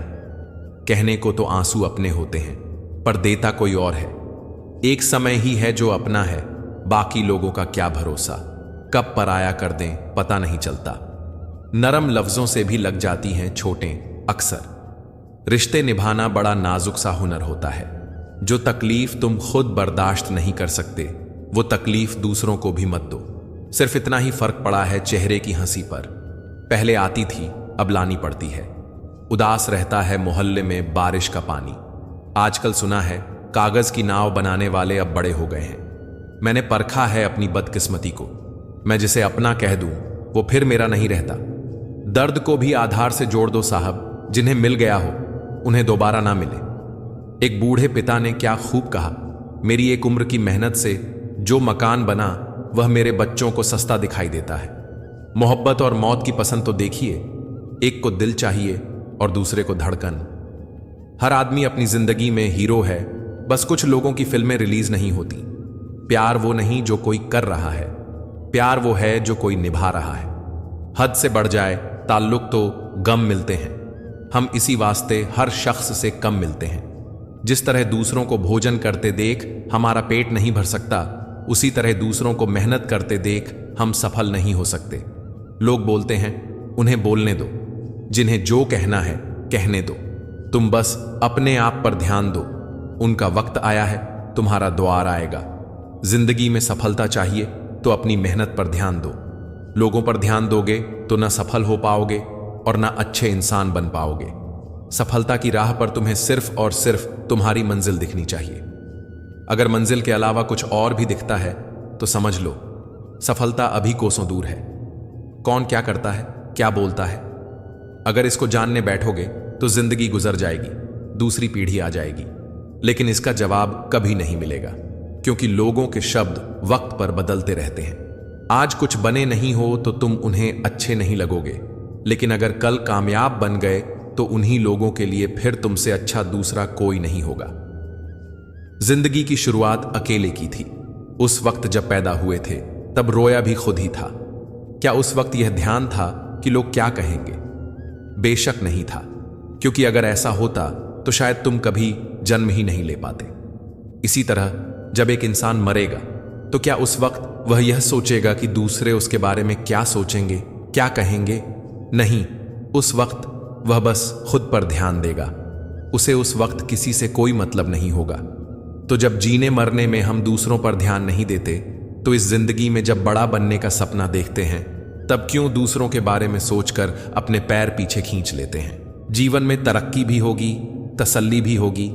कहने को तो आंसू अपने होते हैं, पर देता कोई और है। एक समय ही है जो अपना है, बाकी लोगों का क्या भरोसा, कब पराया कर दें पता नहीं चलता। नरम लफ्जों से भी लग जाती हैं चोटें अक्सर। रिश्ते निभाना बड़ा नाजुक सा हुनर होता है। जो तकलीफ तुम खुद बर्दाश्त नहीं कर सकते, वो तकलीफ दूसरों को भी मत दो। सिर्फ इतना ही फर्क पड़ा है चेहरे की हंसी पर। पहले आती थी, अब लानी पड़ती है। उदास रहता है मोहल्ले में बारिश का पानी। आजकल सुना है कागज की नाव बनाने वाले अब बड़े हो गए हैं। मैंने परखा है अपनी बदकिस्मती को, मैं जिसे अपना कह दूं वो फिर मेरा नहीं रहता। दर्द को भी आधार से जोड़ दो साहब, जिन्हें मिल गया हो उन्हें दोबारा ना मिले। एक बूढ़े पिता ने क्या खूब कहा, मेरी एक उम्र की मेहनत से जो मकान बना वह मेरे बच्चों को सस्ता दिखाई देता है। मोहब्बत और मौत की पसंद तो देखिए, एक को दिल चाहिए और दूसरे को धड़कन। हर आदमी अपनी जिंदगी में हीरो है, बस कुछ लोगों की फिल्में रिलीज नहीं होती। प्यार वो नहीं जो कोई कर रहा है, प्यार वो है जो कोई निभा रहा है। हद से बढ़ जाए ताल्लुक तो गम मिलते हैं। हम इसी वास्ते हर शख्स से कम मिलते हैं। जिस तरह दूसरों को भोजन करते देख हमारा पेट नहीं भर सकता, उसी तरह दूसरों को मेहनत करते देख हम सफल नहीं हो सकते। लोग बोलते हैं उन्हें बोलने दो, जिन्हें जो कहना है कहने दो। तुम बस अपने आप पर ध्यान दो, उनका वक्त आया है, तुम्हारा द्वार आएगा। जिंदगी में सफलता चाहिए तो अपनी मेहनत पर ध्यान दो। लोगों पर ध्यान दोगे तो ना सफल हो पाओगे और ना अच्छे इंसान बन पाओगे। सफलता की राह पर तुम्हें सिर्फ और सिर्फ तुम्हारी मंजिल दिखनी चाहिए। अगर मंजिल के अलावा कुछ और भी दिखता है तो समझ लो सफलता अभी कोसों दूर है। कौन क्या करता है, क्या बोलता है, अगर इसको जानने बैठोगे तो जिंदगी गुजर जाएगी, दूसरी पीढ़ी आ जाएगी, लेकिन इसका जवाब कभी नहीं मिलेगा, क्योंकि लोगों के शब्द वक्त पर बदलते रहते हैं। आज कुछ बने नहीं हो तो तुम उन्हें अच्छे नहीं लगोगे, लेकिन अगर कल कामयाब बन गए तो उन्हीं लोगों के लिए फिर तुमसे अच्छा दूसरा कोई नहीं होगा। जिंदगी की शुरुआत अकेले की थी। उस वक्त जब पैदा हुए थे तब रोया भी खुद ही था। क्या उस वक्त यह ध्यान था कि लोग क्या कहेंगे? बेशक नहीं था, क्योंकि अगर ऐसा होता तो शायद तुम कभी जन्म ही नहीं ले पाते। इसी तरह जब एक इंसान मरेगा तो क्या उस वक्त वह यह सोचेगा कि दूसरे उसके बारे में क्या सोचेंगे, क्या कहेंगे? नहीं, उस वक्त वह बस खुद पर ध्यान देगा। उसे उस वक्त किसी से कोई मतलब नहीं होगा। तो जब जीने मरने में हम दूसरों पर ध्यान नहीं देते तो इस जिंदगी में जब बड़ा बनने का सपना देखते हैं तब क्यों दूसरों के बारे में सोचकर अपने पैर पीछे खींच लेते हैं? जीवन में तरक्की भी होगी, तसल्ली भी होगी।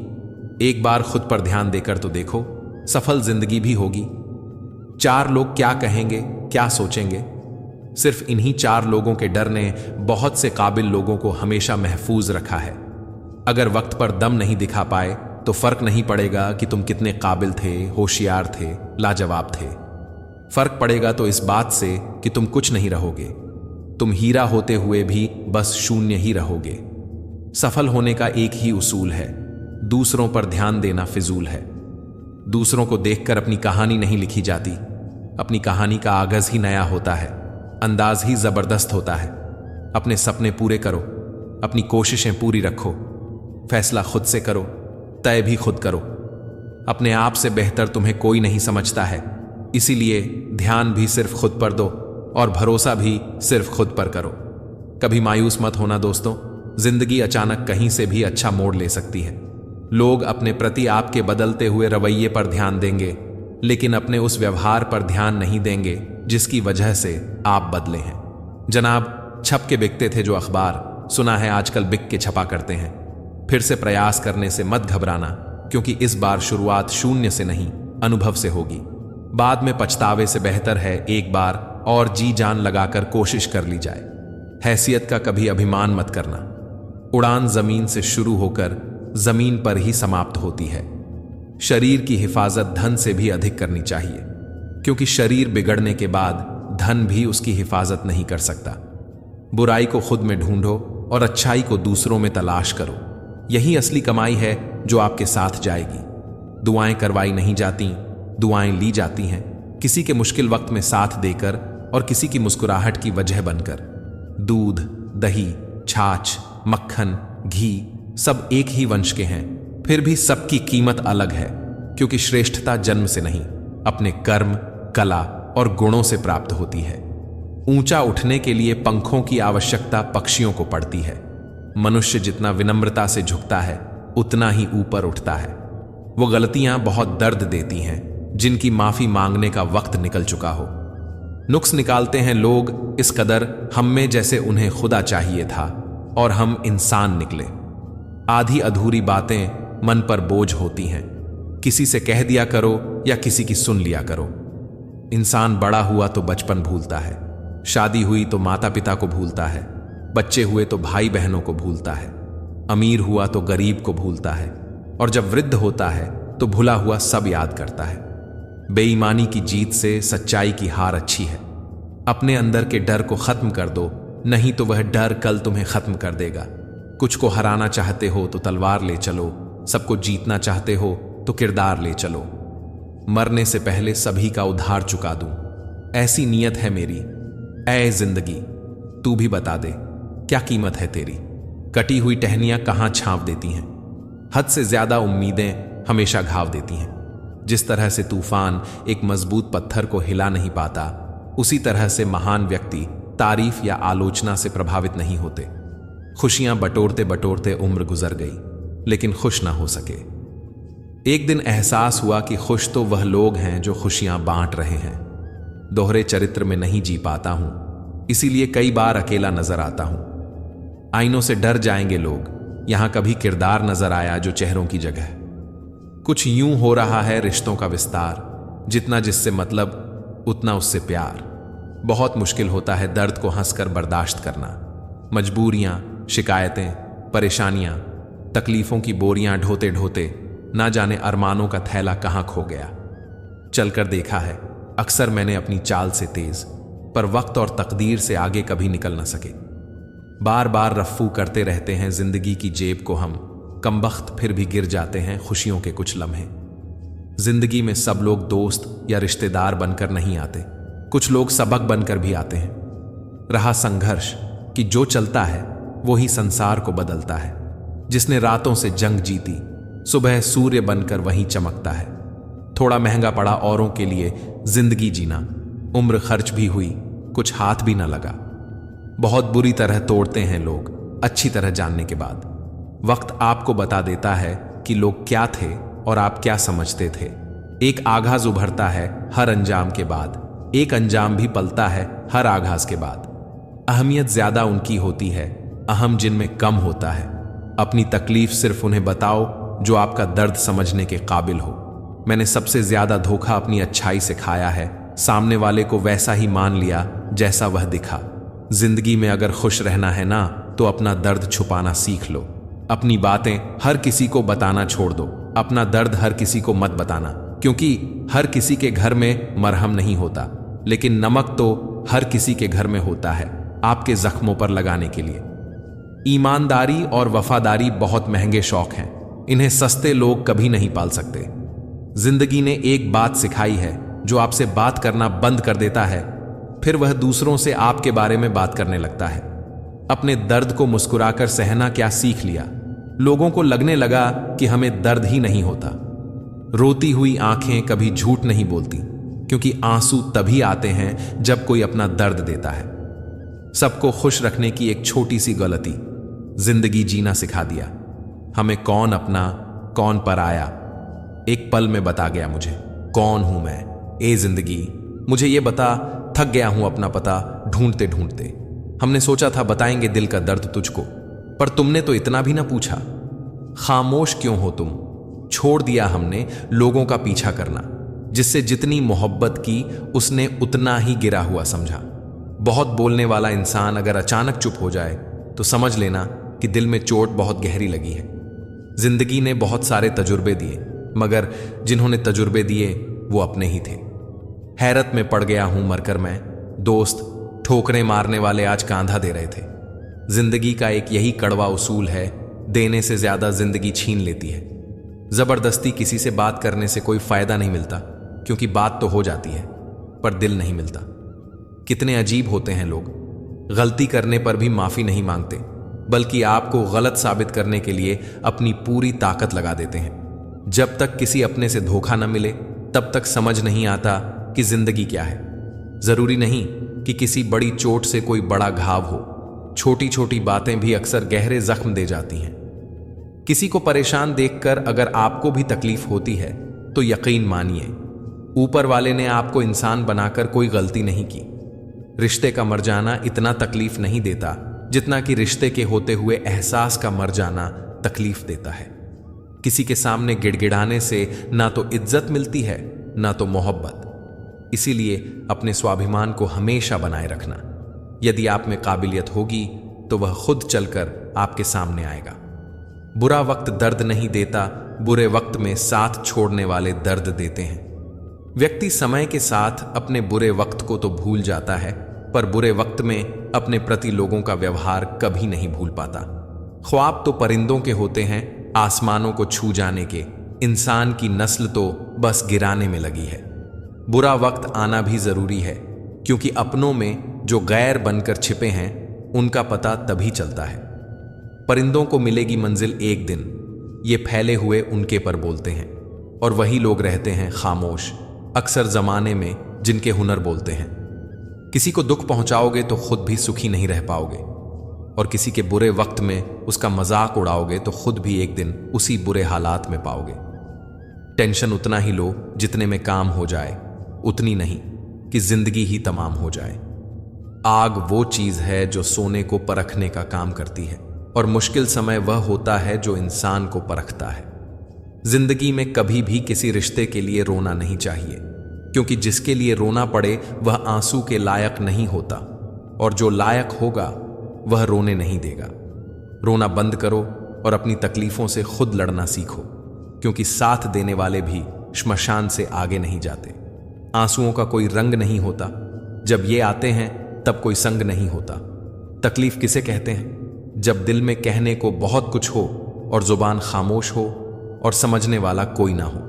एक बार खुद पर ध्यान देकर तो देखो, सफल जिंदगी भी होगी। 4 लोग क्या कहेंगे, क्या सोचेंगे? सिर्फ इन्हीं 4 लोगों के डर ने बहुत से काबिल लोगों को हमेशा महफूज रखा है। अगर वक्त पर दम नहीं दिखा पाए तो फर्क नहीं पड़ेगा कि तुम कितने काबिल थे, होशियार थे, लाजवाब थे। फर्क पड़ेगा तो इस बात से कि तुम कुछ नहीं रहोगे। तुम हीरा होते हुए भी बस शून्य ही रहोगे। सफल होने का एक ही उसूल है, दूसरों पर ध्यान देना फिजूल है। दूसरों को देखकर अपनी कहानी नहीं लिखी जाती। अपनी कहानी का आगाज ही नया होता है, अंदाज ही जबरदस्त होता है। अपने सपने पूरे करो, अपनी कोशिशें पूरी रखो, फैसला खुद से करो, तय भी खुद करो। अपने आप से बेहतर तुम्हें कोई नहीं समझता है, इसीलिए ध्यान भी सिर्फ खुद पर दो और भरोसा भी सिर्फ खुद पर करो। कभी मायूस मत होना दोस्तों, जिंदगी अचानक कहीं से भी अच्छा मोड़ ले सकती है। लोग अपने प्रति आपके बदलते हुए रवैये पर ध्यान देंगे, लेकिन अपने उस व्यवहार पर ध्यान नहीं देंगे जिसकी वजह से आप बदले हैं। जनाब, छप के बिकते थे जो अखबार, सुना है आजकल बिक के छपा करते हैं। फिर से प्रयास करने से मत घबराना, क्योंकि इस बार शुरुआत शून्य से नहीं, अनुभव से होगी। बाद में पछतावे से बेहतर है एक बार और जी जान लगाकर कोशिश कर ली जाए। हैसियत का कभी अभिमान मत करना। उड़ान जमीन से शुरू होकर जमीन पर ही समाप्त होती है। शरीर की हिफाजत धन से भी अधिक करनी चाहिए, क्योंकि शरीर बिगड़ने के बाद धन भी उसकी हिफाजत नहीं कर सकता। बुराई को खुद में ढूंढो और अच्छाई को दूसरों में तलाश करो। यही असली कमाई है जो आपके साथ जाएगी। दुआएं करवाई नहीं जाती, दुआएं ली जाती हैं, किसी के मुश्किल वक्त में साथ देकर और किसी की मुस्कुराहट की वजह बनकर। दूध, दही, छाछ, मक्खन, घी सब एक ही वंश के हैं, फिर भी सबकी कीमत अलग है, क्योंकि श्रेष्ठता जन्म से नहीं, अपने कर्म, कला और गुणों से प्राप्त होती है। ऊंचा उठने के लिए पंखों की आवश्यकता पक्षियों को पड़ती है। मनुष्य जितना विनम्रता से झुकता है उतना ही ऊपर उठता है। वो गलतियां बहुत दर्द देती हैं जिनकी माफी मांगने का वक्त निकल चुका हो। नुक्स निकालते हैं लोग इस कदर हम में, जैसे उन्हें खुदा चाहिए था और हम इंसान निकले। आधी अधूरी बातें मन पर बोझ होती हैं। किसी से कह दिया करो या किसी की सुन लिया करो। इंसान बड़ा हुआ तो बचपन भूलता है, शादी हुई तो माता पिता को भूलता है, बच्चे हुए तो भाई बहनों को भूलता है, अमीर हुआ तो गरीब को भूलता है, और जब वृद्ध होता है तो भुला हुआ सब याद करता है। बेईमानी की जीत से सच्चाई की हार अच्छी है। अपने अंदर के डर को खत्म कर दो, नहीं तो वह डर कल तुम्हें खत्म कर देगा। कुछ को हराना चाहते हो तो तलवार ले चलो, सबको जीतना चाहते हो तो किरदार ले चलो। मरने से पहले सभी का उधार चुका दूं, ऐसी नीयत है मेरी। ऐ जिंदगी, तू भी बता दे क्या कीमत है तेरी। कटी हुई टहनियां कहां छांव देती हैं। हद से ज्यादा उम्मीदें हमेशा घाव देती हैं। जिस तरह से तूफान एक मजबूत पत्थर को हिला नहीं पाता, उसी तरह से महान व्यक्ति तारीफ या आलोचना से प्रभावित नहीं होते। खुशियां बटोरते बटोरते उम्र गुजर गई, लेकिन खुश ना हो सके। एक दिन एहसास हुआ कि खुश तो वह लोग हैं जो खुशियां बांट रहे हैं। दोहरे चरित्र में नहीं जी पाता हूं, इसीलिए कई बार अकेला नजर आता हूं। आईनों से डर जाएंगे लोग, यहां कभी किरदार नजर आया जो चेहरों की जगह। कुछ यूं हो रहा है रिश्तों का विस्तार, जितना जिससे मतलब उतना उससे प्यार। बहुत मुश्किल होता है दर्द को हंसकर बर्दाश्त करना। मजबूरियां, शिकायतें, परेशानियां, तकलीफों की बोरियां ढोते ढोते ना जाने अरमानों का थैला कहां खो गया। चलकर देखा है अक्सर मैंने अपनी चाल से तेज, पर वक्त और तकदीर से आगे कभी निकल न सके। बार बार रफ्फू करते रहते हैं जिंदगी की जेब को हम, कमबख्त फिर भी गिर जाते हैं खुशियों के कुछ लम्हे। जिंदगी में सब लोग दोस्त या रिश्तेदार बनकर नहीं आते, कुछ लोग सबक बनकर भी आते हैं। रहा संघर्ष कि जो चलता है वो ही संसार को बदलता है। जिसने रातों से जंग जीती, सुबह सूर्य बनकर वहीं चमकता है। थोड़ा महंगा पड़ा औरों के लिए जिंदगी जीना, उम्र खर्च भी हुई, कुछ हाथ भी ना लगा। बहुत बुरी तरह तोड़ते हैं लोग अच्छी तरह जानने के बाद। वक्त आपको बता देता है कि लोग क्या थे और आप क्या समझते थे। एक आगाज उभरता है हर अंजाम के बाद, एक अंजाम भी पलता है हर आगाज के बाद। अहमियत ज्यादा उनकी होती है, अहम जिनमें कम होता है। अपनी तकलीफ सिर्फ उन्हें बताओ जो आपका दर्द समझने के काबिल हो। मैंने सबसे ज्यादा धोखा अपनी अच्छाई से खाया है, सामने वाले को वैसा ही मान लिया जैसा वह दिखा। जिंदगी में अगर खुश रहना है ना, तो अपना दर्द छुपाना सीख लो। अपनी बातें हर किसी को बताना छोड़ दो, अपना दर्द हर किसी को मत बताना, क्योंकि हर किसी के घर में मरहम नहीं होता, लेकिन नमक तो हर किसी के घर में होता है आपके जख्मों पर लगाने के लिए। ईमानदारी और वफादारी बहुत महंगे शौक हैं, इन्हें सस्ते लोग कभी नहीं पाल सकते। जिंदगी ने एक बात सिखाई है, जो आपसे बात करना बंद कर देता है, फिर वह दूसरों से आपके बारे में बात करने लगता है। अपने दर्द को मुस्कुराकर सहना क्या सीख लिया। लोगों को लगने लगा कि हमें दर्द ही नहीं होता। रोती हुई आंखें कभी झूठ नहीं बोलती, क्योंकि आंसू तभी आते हैं जब कोई अपना दर्द देता है। सबको खुश रखने की एक छोटी सी गलती जिंदगी जीना सिखा दिया। हमें कौन अपना कौन पराया एक पल में बता गया मुझे कौन हूं मैं। ए जिंदगी मुझे ये बता, थक गया हूं अपना पता ढूंढते ढूंढते। हमने सोचा था बताएंगे दिल का दर्द तुझको, पर तुमने तो इतना भी ना पूछा। खामोश क्यों हो तुम, छोड़ दिया हमने लोगों का पीछा करना। जिससे जितनी मोहब्बत की उसने उतना ही गिरा हुआ समझा। बहुत बोलने वाला इंसान अगर अचानक चुप हो जाए तो समझ लेना कि दिल में चोट बहुत गहरी लगी है। जिंदगी ने बहुत सारे तजुर्बे दिए, मगर जिन्होंने तजुर्बे दिए वो अपने ही थे। हैरत में पड़ गया हूं मरकर मैं, दोस्त ठोकरें मारने वाले आज कांधा दे रहे थे। जिंदगी का एक यही कड़वा उसूल है, देने से ज्यादा जिंदगी छीन लेती है। जबरदस्ती किसी से बात करने से कोई फायदा नहीं मिलता, क्योंकि बात तो हो जाती है पर दिल नहीं मिलता। कितने अजीब होते हैं लोग, गलती करने पर भी माफी नहीं मांगते, बल्कि आपको गलत साबित करने के लिए अपनी पूरी ताकत लगा देते हैं। जब तक किसी अपने से धोखा न मिले तब तक समझ नहीं आता कि जिंदगी क्या है। जरूरी नहीं कि किसी बड़ी चोट से कोई बड़ा घाव हो, छोटी छोटी बातें भी अक्सर गहरे जख्म दे जाती हैं। किसी को परेशान देखकर अगर आपको भी तकलीफ होती है तो यकीन मानिए, ऊपर वाले ने आपको इंसान बनाकर कोई गलती नहीं की। रिश्ते का मर जाना इतना तकलीफ नहीं देता जितना कि रिश्ते के होते हुए एहसास का मर जाना तकलीफ देता है। किसी के सामने गिड़गिड़ाने से ना तो इज्जत मिलती है ना तो मोहब्बत। इसीलिए अपने स्वाभिमान को हमेशा बनाए रखना। यदि आप में काबिलियत होगी तो वह खुद चलकर आपके सामने आएगा। बुरा वक्त दर्द नहीं देता, बुरे वक्त में साथ छोड़ने वाले दर्द देते हैं। व्यक्ति समय के साथ अपने बुरे वक्त को तो भूल जाता है, पर बुरे वक्त में अपने प्रति लोगों का व्यवहार कभी नहीं भूल पाता। ख्वाब तो परिंदों के होते हैं, आसमानों को छू जाने के। इंसान की नस्ल तो बस गिराने में लगी है। बुरा वक्त आना भी जरूरी है, क्योंकि अपनों में जो गैर बनकर छिपे हैं उनका पता तभी चलता है। परिंदों को मिलेगी मंजिल एक दिन, ये फैले हुए उनके पर बोलते हैं, और वही लोग रहते हैं खामोश, अक्सर जमाने में जिनके हुनर बोलते हैं। किसी को दुख पहुंचाओगे तो खुद भी सुखी नहीं रह पाओगे, और किसी के बुरे वक्त में उसका मजाक उड़ाओगे तो खुद भी एक दिन उसी बुरे हालात में पाओगे। टेंशन उतना ही लो जितने में काम हो जाए, उतनी नहीं कि जिंदगी ही तमाम हो जाए। आग वो चीज है जो सोने को परखने का काम करती है, और मुश्किल समय वह होता है जो इंसान को परखता है। जिंदगी में कभी भी किसी रिश्ते के लिए रोना नहीं चाहिए, क्योंकि जिसके लिए रोना पड़े वह आंसू के लायक नहीं होता, और जो लायक होगा वह रोने नहीं देगा। रोना बंद करो और अपनी तकलीफों से खुद लड़ना सीखो, क्योंकि साथ देने वाले भी श्मशान से आगे नहीं जाते। आंसुओं का कोई रंग नहीं होता, जब ये आते हैं तब कोई संग नहीं होता। तकलीफ किसे कहते हैं? जब दिल में कहने को बहुत कुछ हो और जुबान खामोश हो और समझने वाला कोई ना हो।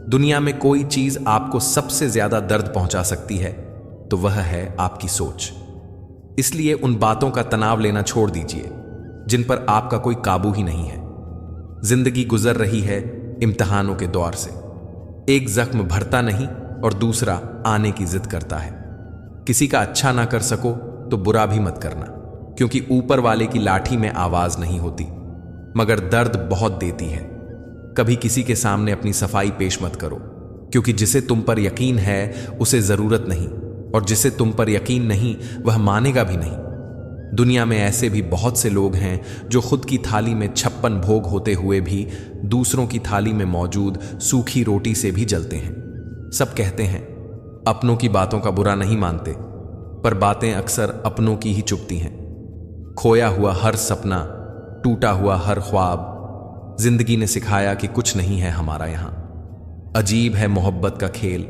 दुनिया में कोई चीज आपको सबसे ज्यादा दर्द पहुंचा सकती है तो वह है आपकी सोच। इसलिए उन बातों का तनाव लेना छोड़ दीजिए जिन पर आपका कोई काबू ही नहीं है। जिंदगी गुजर रही है इम्तिहानों के दौर से। एक जख्म भरता नहीं और दूसरा आने की जिद करता है। किसी का अच्छा ना कर सको तो बुरा भी मत करना, क्योंकि ऊपर वाले की लाठी में आवाज नहीं होती, मगर दर्द बहुत देती है। कभी किसी के सामने अपनी सफाई पेश मत करो, क्योंकि जिसे तुम पर यकीन है उसे जरूरत नहीं, और जिसे तुम पर यकीन नहीं वह मानेगा भी नहीं। दुनिया में ऐसे भी बहुत से लोग हैं जो खुद की थाली में 56 भोग होते हुए भी दूसरों की थाली में मौजूद सूखी रोटी से भी जलते हैं। सब कहते हैं अपनों की बातों का बुरा नहीं मानते, पर बातें अक्सर अपनों की ही चुभती हैं। खोया हुआ हर सपना, टूटा हुआ हर ख्वाब, जिंदगी ने सिखाया कि कुछ नहीं है हमारा यहां। अजीब है मोहब्बत का खेल,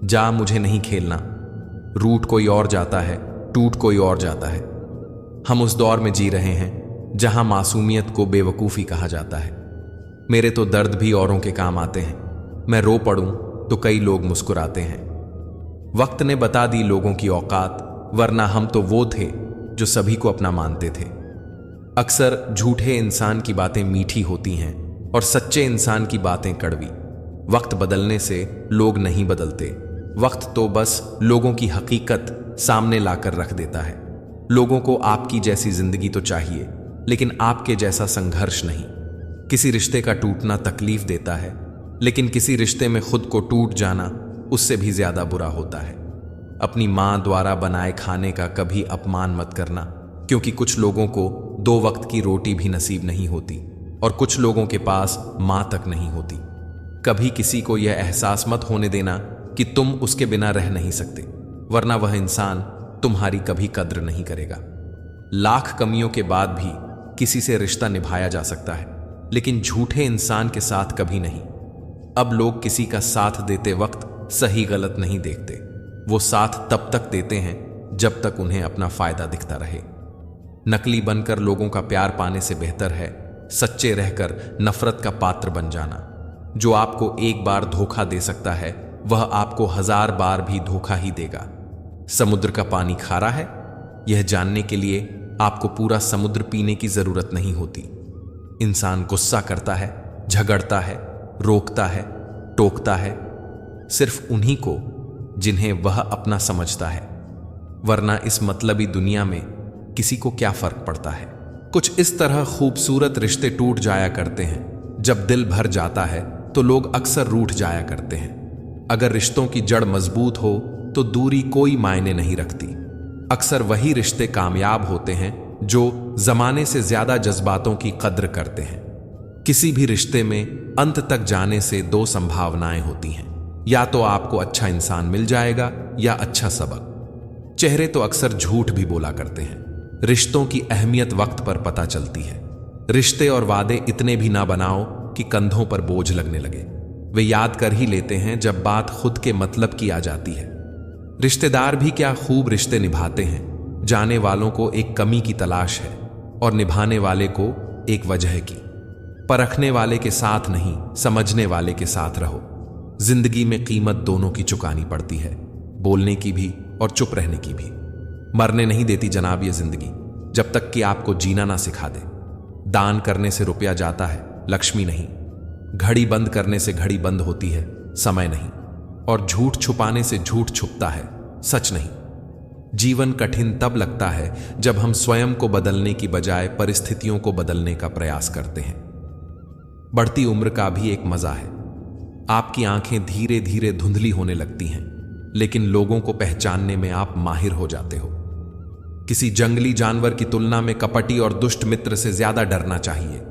जा मुझे नहीं खेलना। रूठ कोई और जाता है, टूट कोई और जाता है। हम उस दौर में जी रहे हैं जहां मासूमियत को बेवकूफ़ी कहा जाता है। मेरे तो दर्द भी औरों के काम आते हैं। मैं रो पड़ूं तो कई लोग मुस्कुराते हैं। वक्त ने बता दी लोगों की औकात, वरना हम तो वो थे जो सभी को अपना मानते थे। अक्सर झूठे इंसान की बातें मीठी होती हैं और सच्चे इंसान की बातें कड़वी। वक्त बदलने से लोग नहीं बदलते, वक्त तो बस लोगों की हकीकत सामने लाकर रख देता है। लोगों को आपकी जैसी जिंदगी तो चाहिए, लेकिन आपके जैसा संघर्ष नहीं। किसी रिश्ते का टूटना तकलीफ देता है, लेकिन किसी रिश्ते में खुद को टूट जाना उससे भी ज्यादा बुरा होता है। अपनी मां द्वारा बनाए खाने का कभी अपमान मत करना, क्योंकि कुछ लोगों को 2 वक्त की रोटी भी नसीब नहीं होती और कुछ लोगों के पास मां तक नहीं होती। कभी किसी को यह एहसास मत होने देना कि तुम उसके बिना रह नहीं सकते, वरना वह इंसान तुम्हारी कभी कद्र नहीं करेगा। लाख कमियों के बाद भी किसी से रिश्ता निभाया जा सकता है, लेकिन झूठे इंसान के साथ कभी नहीं। अब लोग किसी का साथ देते वक्त सही गलत नहीं देखते, वो साथ तब तक देते हैं जब तक उन्हें अपना फायदा दिखता रहे। नकली बनकर लोगों का प्यार पाने से बेहतर है सच्चे रहकर नफरत का पात्र बन जाना। जो आपको एक बार धोखा दे सकता है वह आपको 1000 बार भी धोखा ही देगा। समुद्र का पानी खारा है, यह जानने के लिए आपको पूरा समुद्र पीने की जरूरत नहीं होती। इंसान गुस्सा करता है, झगड़ता है, रोकता है, टोकता है सिर्फ उन्हीं को जिन्हें वह अपना समझता है, वरना इस मतलबी दुनिया में किसी को क्या फर्क पड़ता है। कुछ इस तरह खूबसूरत रिश्ते टूट जाया करते हैं। जब दिल भर जाता है तो लोग अक्सर रूठ जाया करते हैं। अगर रिश्तों की जड़ मजबूत हो तो दूरी कोई मायने नहीं रखती। अक्सर वही रिश्ते कामयाब होते हैं जो जमाने से ज्यादा जज्बातों की कद्र करते हैं। किसी भी रिश्ते में अंत तक जाने से 2 संभावनाएं होती हैं, या तो आपको अच्छा इंसान मिल जाएगा या अच्छा सबक। चेहरे तो अक्सर झूठ भी बोला करते हैं। रिश्तों की अहमियत वक्त पर पता चलती है। रिश्ते और वादे इतने भी ना बनाओ कि कंधों पर बोझ लगने लगे। वे याद कर ही लेते हैं जब बात खुद के मतलब की आ जाती है। रिश्तेदार भी क्या खूब रिश्ते निभाते हैं। जाने वालों को एक कमी की तलाश है और निभाने वाले को एक वजह की। परखने वाले के साथ नहीं, समझने वाले के साथ रहो। जिंदगी में कीमत दोनों की चुकानी पड़ती है, बोलने की भी और चुप रहने की भी। मरने नहीं देती जनाब ये जिंदगी, जब तक कि आपको जीना ना सिखा दे। दान करने से रुपया जाता है, लक्ष्मी नहीं। घड़ी बंद करने से घड़ी बंद होती है, समय नहीं। और झूठ छुपाने से झूठ छुपता है, सच नहीं। जीवन कठिन तब लगता है जब हम स्वयं को बदलने की बजाय परिस्थितियों को बदलने का प्रयास करते हैं। बढ़ती उम्र का भी एक मजा है। आपकी आंखें धीरे धीरे धुंधली होने लगती हैं, लेकिन लोगों को पहचानने में आप माहिर हो जाते हो। किसी जंगली जानवर की तुलना में कपटी और दुष्ट मित्र से ज्यादा डरना चाहिए।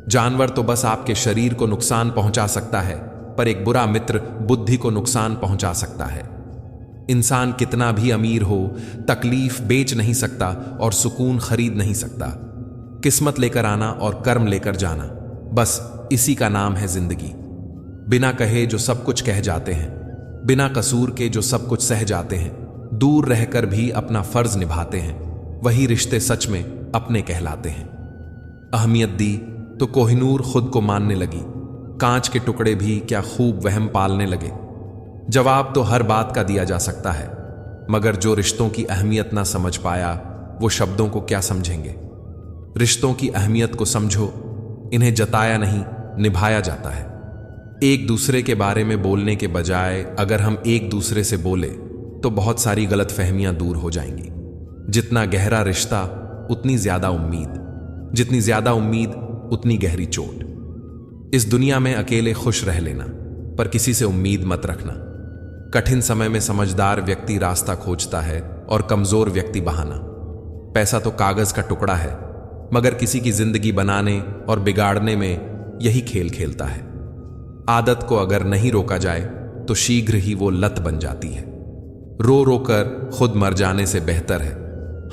जानवर तो बस आपके शरीर को नुकसान पहुंचा सकता है, पर एक बुरा मित्र बुद्धि को नुकसान पहुंचा सकता है। इंसान कितना भी अमीर हो, तकलीफ बेच नहीं सकता और सुकून खरीद नहीं सकता। किस्मत लेकर आना और कर्म लेकर जाना, बस इसी का नाम है जिंदगी। बिना कहे जो सब कुछ कह जाते हैं, बिना कसूर के जो सब कुछ सह जाते हैं, दूर रहकर भी अपना फर्ज निभाते हैं, वही रिश्ते सच में अपने कहलाते हैं। अहमियत दी तो कोहिनूर खुद को मानने लगी, कांच के टुकड़े भी क्या खूब वहम पालने लगे। जवाब तो हर बात का दिया जा सकता है, मगर जो रिश्तों की अहमियत ना समझ पाया वो शब्दों को क्या समझेंगे। रिश्तों की अहमियत को समझो, इन्हें जताया नहीं निभाया जाता है। एक दूसरे के बारे में बोलने के बजाय अगर हम एक दूसरे से बोले तो बहुत सारी गलतफहमियां दूर हो जाएंगी। जितना गहरा रिश्ता उतनी ज्यादा उम्मीद, जितनी ज्यादा उम्मीद उतनी गहरी चोट। इस दुनिया में अकेले खुश रह लेना, पर किसी से उम्मीद मत रखना। कठिन समय में समझदार व्यक्ति रास्ता खोजता है और कमजोर व्यक्ति बहाना। पैसा तो कागज का टुकड़ा है, मगर किसी की जिंदगी बनाने और बिगाड़ने में यही खेल खेलता है। आदत को अगर नहीं रोका जाए तो शीघ्र ही वो लत बन जाती है। रो रो कर खुद मर जाने से बेहतर है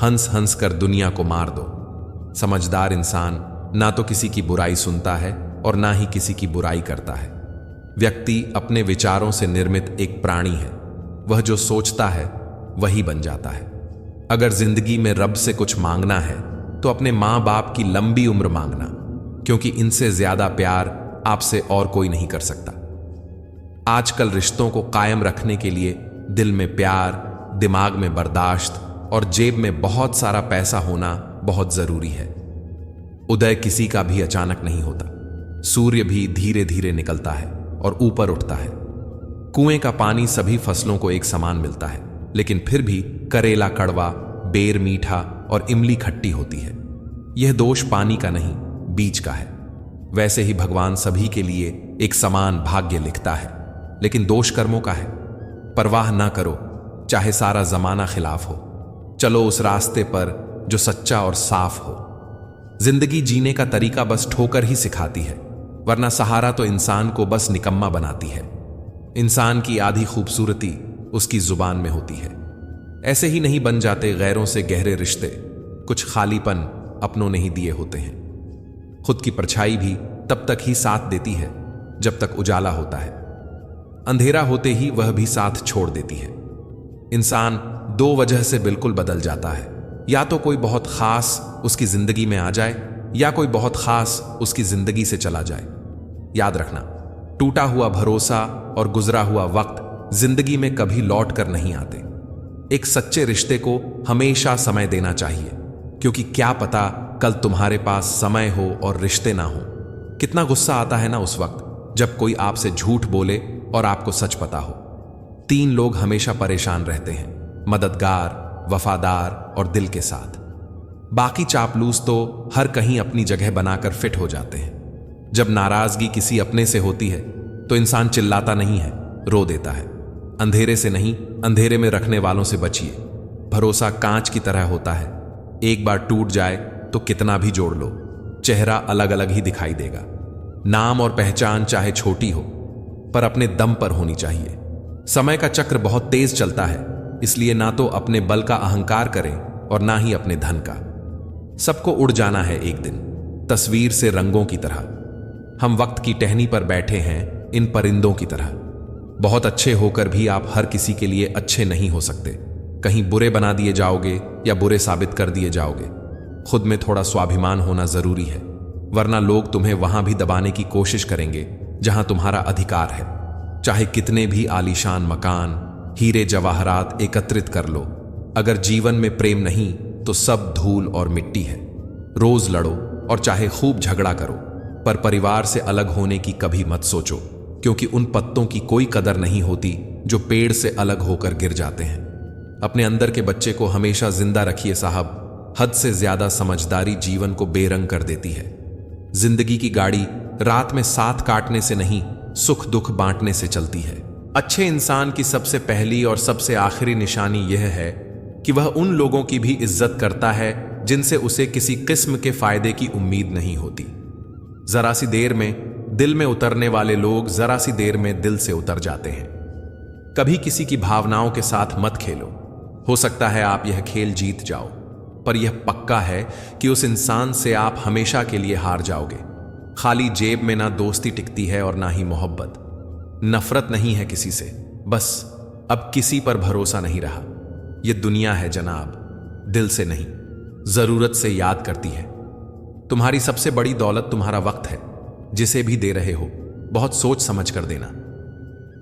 हंस हंस कर दुनिया को मार दो। समझदार इंसान ना तो किसी की बुराई सुनता है और ना ही किसी की बुराई करता है। व्यक्ति अपने विचारों से निर्मित एक प्राणी है, वह जो सोचता है वही बन जाता है। अगर जिंदगी में रब से कुछ मांगना है तो अपने मां बाप की लंबी उम्र मांगना, क्योंकि इनसे ज्यादा प्यार आपसे और कोई नहीं कर सकता। आजकल रिश्तों को कायम रखने के लिए दिल में प्यार, दिमाग में बर्दाश्त और जेब में बहुत सारा पैसा होना बहुत जरूरी है। उदय किसी का भी अचानक नहीं होता। सूर्य भी धीरे धीरे निकलता है और ऊपर उठता है। कुएं का पानी सभी फसलों को एक समान मिलता है, लेकिन फिर भी करेला कड़वा, बेर मीठा और इमली खट्टी होती है। यह दोष पानी का नहीं, बीज का है। वैसे ही भगवान सभी के लिए एक समान भाग्य लिखता है, लेकिन दोष कर्मों का है। परवाह ना करो, चाहे सारा जमाना खिलाफ हो। चलो उस रास्ते पर जो सच्चा और साफ हो। जिंदगी जीने का तरीका बस ठोकर ही सिखाती है, वरना सहारा तो इंसान को बस निकम्मा बनाती है। इंसान की आधी खूबसूरती उसकी जुबान में होती है। ऐसे ही नहीं बन जाते गैरों से गहरे रिश्ते, कुछ खालीपन अपनों ने ही दिए होते हैं। खुद की परछाई भी तब तक ही साथ देती है जब तक उजाला होता है। अंधेरा होते ही वह भी साथ छोड़ देती है। इंसान दो वजह से बिल्कुल बदल जाता है, या तो कोई बहुत खास उसकी जिंदगी में आ जाए, या कोई बहुत खास उसकी जिंदगी से चला जाए। याद रखना, टूटा हुआ भरोसा और गुजरा हुआ वक्त जिंदगी में कभी लौट कर नहीं आते। एक सच्चे रिश्ते को हमेशा समय देना चाहिए, क्योंकि क्या पता कल तुम्हारे पास समय हो और रिश्ते ना हो। कितना गुस्सा आता है ना उस वक्त जब कोई आपसे झूठ बोले और आपको सच पता हो। 3 लोग हमेशा परेशान रहते हैं, मददगार, वफादार और दिल के साथ। बाकी चापलूस तो हर कहीं अपनी जगह बनाकर फिट हो जाते हैं। जब नाराजगी किसी अपने से होती है तो इंसान चिल्लाता नहीं है, रो देता है। अंधेरे से नहीं, अंधेरे में रखने वालों से बचिए। भरोसा कांच की तरह होता है, एक बार टूट जाए तो कितना भी जोड़ लो, चेहरा अलग अलग ही दिखाई देगा। नाम और पहचान चाहे छोटी हो, पर अपने दम पर होनी चाहिए। समय का चक्र बहुत तेज चलता है, इसलिए ना तो अपने बल का अहंकार करें और ना ही अपने धन का। सबको उड़ जाना है एक दिन, तस्वीर से रंगों की तरह। हम वक्त की टहनी पर बैठे हैं इन परिंदों की तरह। बहुत अच्छे होकर भी आप हर किसी के लिए अच्छे नहीं हो सकते। कहीं बुरे बना दिए जाओगे या बुरे साबित कर दिए जाओगे। खुद में थोड़ा स्वाभिमान होना जरूरी है, वरना लोग तुम्हें वहां भी दबाने की कोशिश करेंगे जहां तुम्हारा अधिकार है। चाहे कितने भी आलीशान मकान, हीरे जवाहरात एकत्रित कर लो, अगर जीवन में प्रेम नहीं तो सब धूल और मिट्टी है। रोज लड़ो और चाहे खूब झगड़ा करो, पर परिवार से अलग होने की कभी मत सोचो, क्योंकि उन पत्तों की कोई कदर नहीं होती जो पेड़ से अलग होकर गिर जाते हैं। अपने अंदर के बच्चे को हमेशा जिंदा रखिए साहब। हद से ज्यादा समझदारी जीवन को बेरंग कर देती है। जिंदगी की गाड़ी रात में साथ काटने से नहीं, सुख दुख बांटने से चलती है। अच्छे इंसान की सबसे पहली और सबसे आखिरी निशानी यह है कि वह उन लोगों की भी इज्जत करता है जिनसे उसे किसी किस्म के फायदे की उम्मीद नहीं होती। जरा सी देर में दिल में उतरने वाले लोग जरा सी देर में दिल से उतर जाते हैं। कभी किसी की भावनाओं के साथ मत खेलो। हो सकता है आप यह खेल जीत जाओ, पर यह पक्का है कि उस इंसान से आप हमेशा के लिए हार जाओगे। खाली जेब में ना दोस्ती टिकती है और ना ही मोहब्बत। नफरत नहीं है किसी से, बस अब किसी पर भरोसा नहीं रहा। यह दुनिया है जनाब, दिल से नहीं, जरूरत से याद करती है। तुम्हारी सबसे बड़ी दौलत तुम्हारा वक्त है। जिसे भी दे रहे हो बहुत सोच समझ कर देना।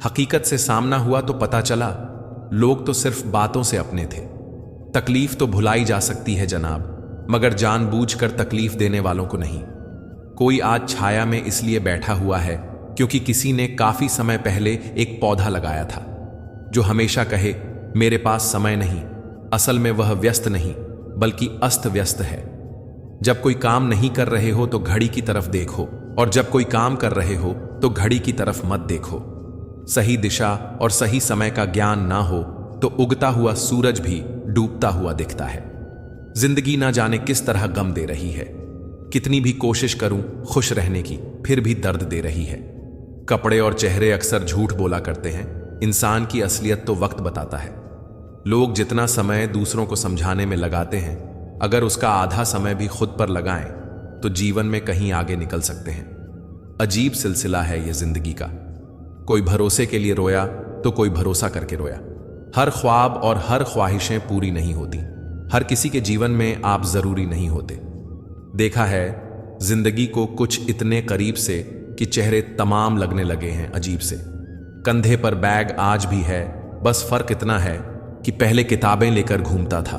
हकीकत से सामना हुआ तो पता चला लोग तो सिर्फ बातों से अपने थे। तकलीफ तो भुलाई जा सकती है जनाब, मगर जानबूझकर तकलीफ देने वालों को नहीं। कोई आज छाया में इसलिए बैठा हुआ है क्योंकि किसी ने काफी समय पहले एक पौधा लगाया था। जो हमेशा कहे मेरे पास समय नहीं, असल में वह व्यस्त नहीं बल्कि अस्त व्यस्त है। जब कोई काम नहीं कर रहे हो तो घड़ी की तरफ देखो, और जब कोई काम कर रहे हो तो घड़ी की तरफ मत देखो। सही दिशा और सही समय का ज्ञान ना हो तो उगता हुआ सूरज भी डूबता हुआ दिखता है। जिंदगी ना जाने किस तरह गम दे रही है। कितनी भी कोशिश करूं खुश रहने की, फिर भी दर्द दे रही है। कपड़े और चेहरे अक्सर झूठ बोला करते हैं, इंसान की असलियत तो वक्त बताता है। लोग जितना समय दूसरों को समझाने में लगाते हैं, अगर उसका आधा समय भी खुद पर लगाएं तो जीवन में कहीं आगे निकल सकते हैं। अजीब सिलसिला है यह जिंदगी का। कोई भरोसे के लिए रोया तो कोई भरोसा करके रोया। हर ख्वाब और हर ख्वाहिशें पूरी नहीं होती। हर किसी के जीवन में आप जरूरी नहीं होते। देखा है जिंदगी को कुछ इतने करीब से कि चेहरे तमाम लगने लगे हैं अजीब से। कंधे पर बैग आज भी है, बस फर्क इतना है कि पहले किताबें लेकर घूमता था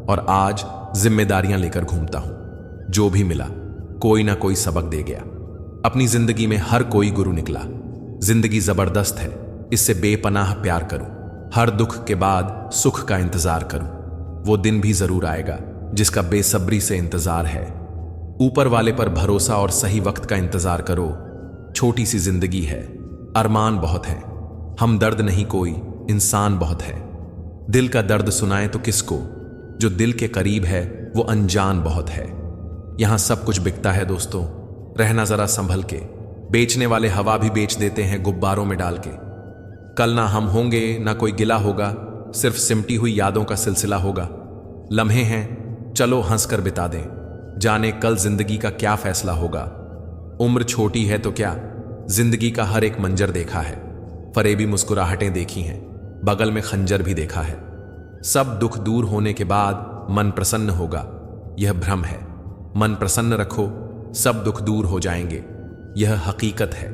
और आज जिम्मेदारियां लेकर घूमता हूं। जो भी मिला कोई ना कोई सबक दे गया। अपनी जिंदगी में हर कोई गुरु निकला। जिंदगी जबरदस्त है, इससे बेपनाह प्यार करूं। हर दुख के बाद सुख का इंतजार करूं। वो दिन भी जरूर आएगा जिसका बेसब्री से इंतजार है। ऊपर वाले पर भरोसा और सही वक्त का इंतजार करो। छोटी सी जिंदगी है, अरमान बहुत है। हमदर्द नहीं कोई, इंसान बहुत है। दिल का दर्द सुनाए तो किसको, जो दिल के करीब है वो अनजान बहुत है। यहां सब कुछ बिकता है दोस्तों, रहना जरा संभल के। बेचने वाले हवा भी बेच देते हैं गुब्बारों में डाल के। कल ना हम होंगे ना कोई गिला होगा, सिर्फ सिमटी हुई यादों का सिलसिला होगा। लम्हे हैं चलो हंसकर बिता दें, जाने कल जिंदगी का क्या फैसला होगा। उम्र छोटी है तो क्या, जिंदगी का हर एक मंजर देखा है। फरेबी मुस्कुराहटें देखी हैं, बगल में खंजर भी देखा है। सब दुख दूर होने के बाद मन प्रसन्न होगा, यह भ्रम है। मन प्रसन्न रखो, सब दुख दूर हो जाएंगे, यह हकीकत है।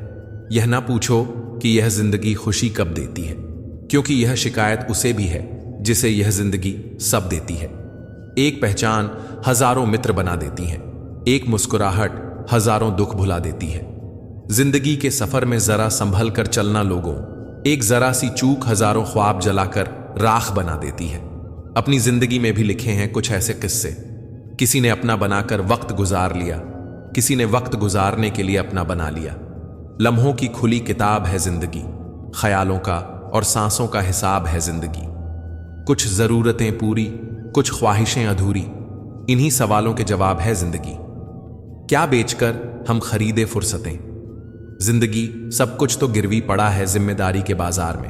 यह ना पूछो कि यह जिंदगी खुशी कब देती है, क्योंकि यह शिकायत उसे भी है जिसे यह जिंदगी सब देती है। एक पहचान हजारों मित्र बना देती है, एक मुस्कुराहट हजारों दुख भुला देती है। जिंदगी के सफर में जरा संभल कर चलना लोगों, एक जरा सी चूक हजारों ख्वाब जलाकर राख बना देती है। अपनी जिंदगी में भी लिखे हैं कुछ ऐसे किस्से। किसी ने अपना बनाकर वक्त गुजार लिया, किसी ने वक्त गुजारने के लिए अपना बना लिया। लम्हों की खुली किताब है जिंदगी, ख्यालों का और सांसों का हिसाब है जिंदगी। कुछ जरूरतें पूरी, कुछ ख्वाहिशें अधूरी, इन्हीं सवालों के जवाब है जिंदगी। क्या बेचकर हम खरीदे फुर्सतें। जिंदगी सब कुछ तो गिरवी पड़ा है जिम्मेदारी के बाजार में।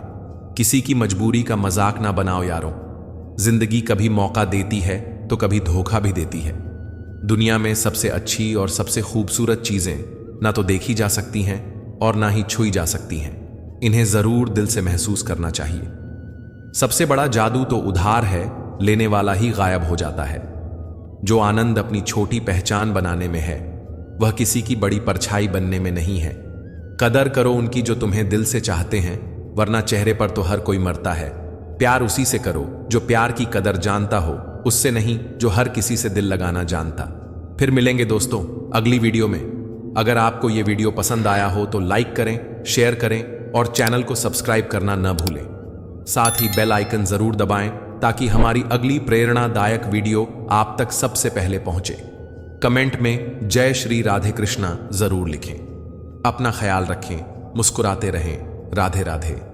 किसी की मजबूरी का मजाक ना बनाओ यारों। जिंदगी कभी मौका देती है तो कभी धोखा भी देती है। दुनिया में सबसे अच्छी और सबसे खूबसूरत चीजें ना तो देखी जा सकती हैं और ना ही छुई जा सकती हैं। इन्हें जरूर दिल से महसूस करना चाहिए। सबसे बड़ा जादू तो उधार है, लेने वाला ही गायब हो जाता है। जो आनंद अपनी छोटी पहचान बनाने में है, वह किसी की बड़ी परछाई बनने में नहीं है। कदर करो उनकी जो तुम्हें दिल से चाहते हैं, वरना चेहरे पर तो हर कोई मरता है। प्यार उसी से करो जो प्यार की कदर जानता हो, उससे नहीं जो हर किसी से दिल लगाना जानता। फिर मिलेंगे दोस्तों अगली वीडियो में। अगर आपको यह वीडियो पसंद आया हो तो लाइक करें, शेयर करें और चैनल को सब्सक्राइब करना न भूलें। साथ ही बेल आइकन जरूर दबाएं ताकि हमारी अगली प्रेरणादायक वीडियो आप तक सबसे पहले पहुंचे। कमेंट में जय श्री राधे कृष्णा जरूर लिखें। अपना ख्याल रखें, मुस्कुराते रहें। राधे राधे।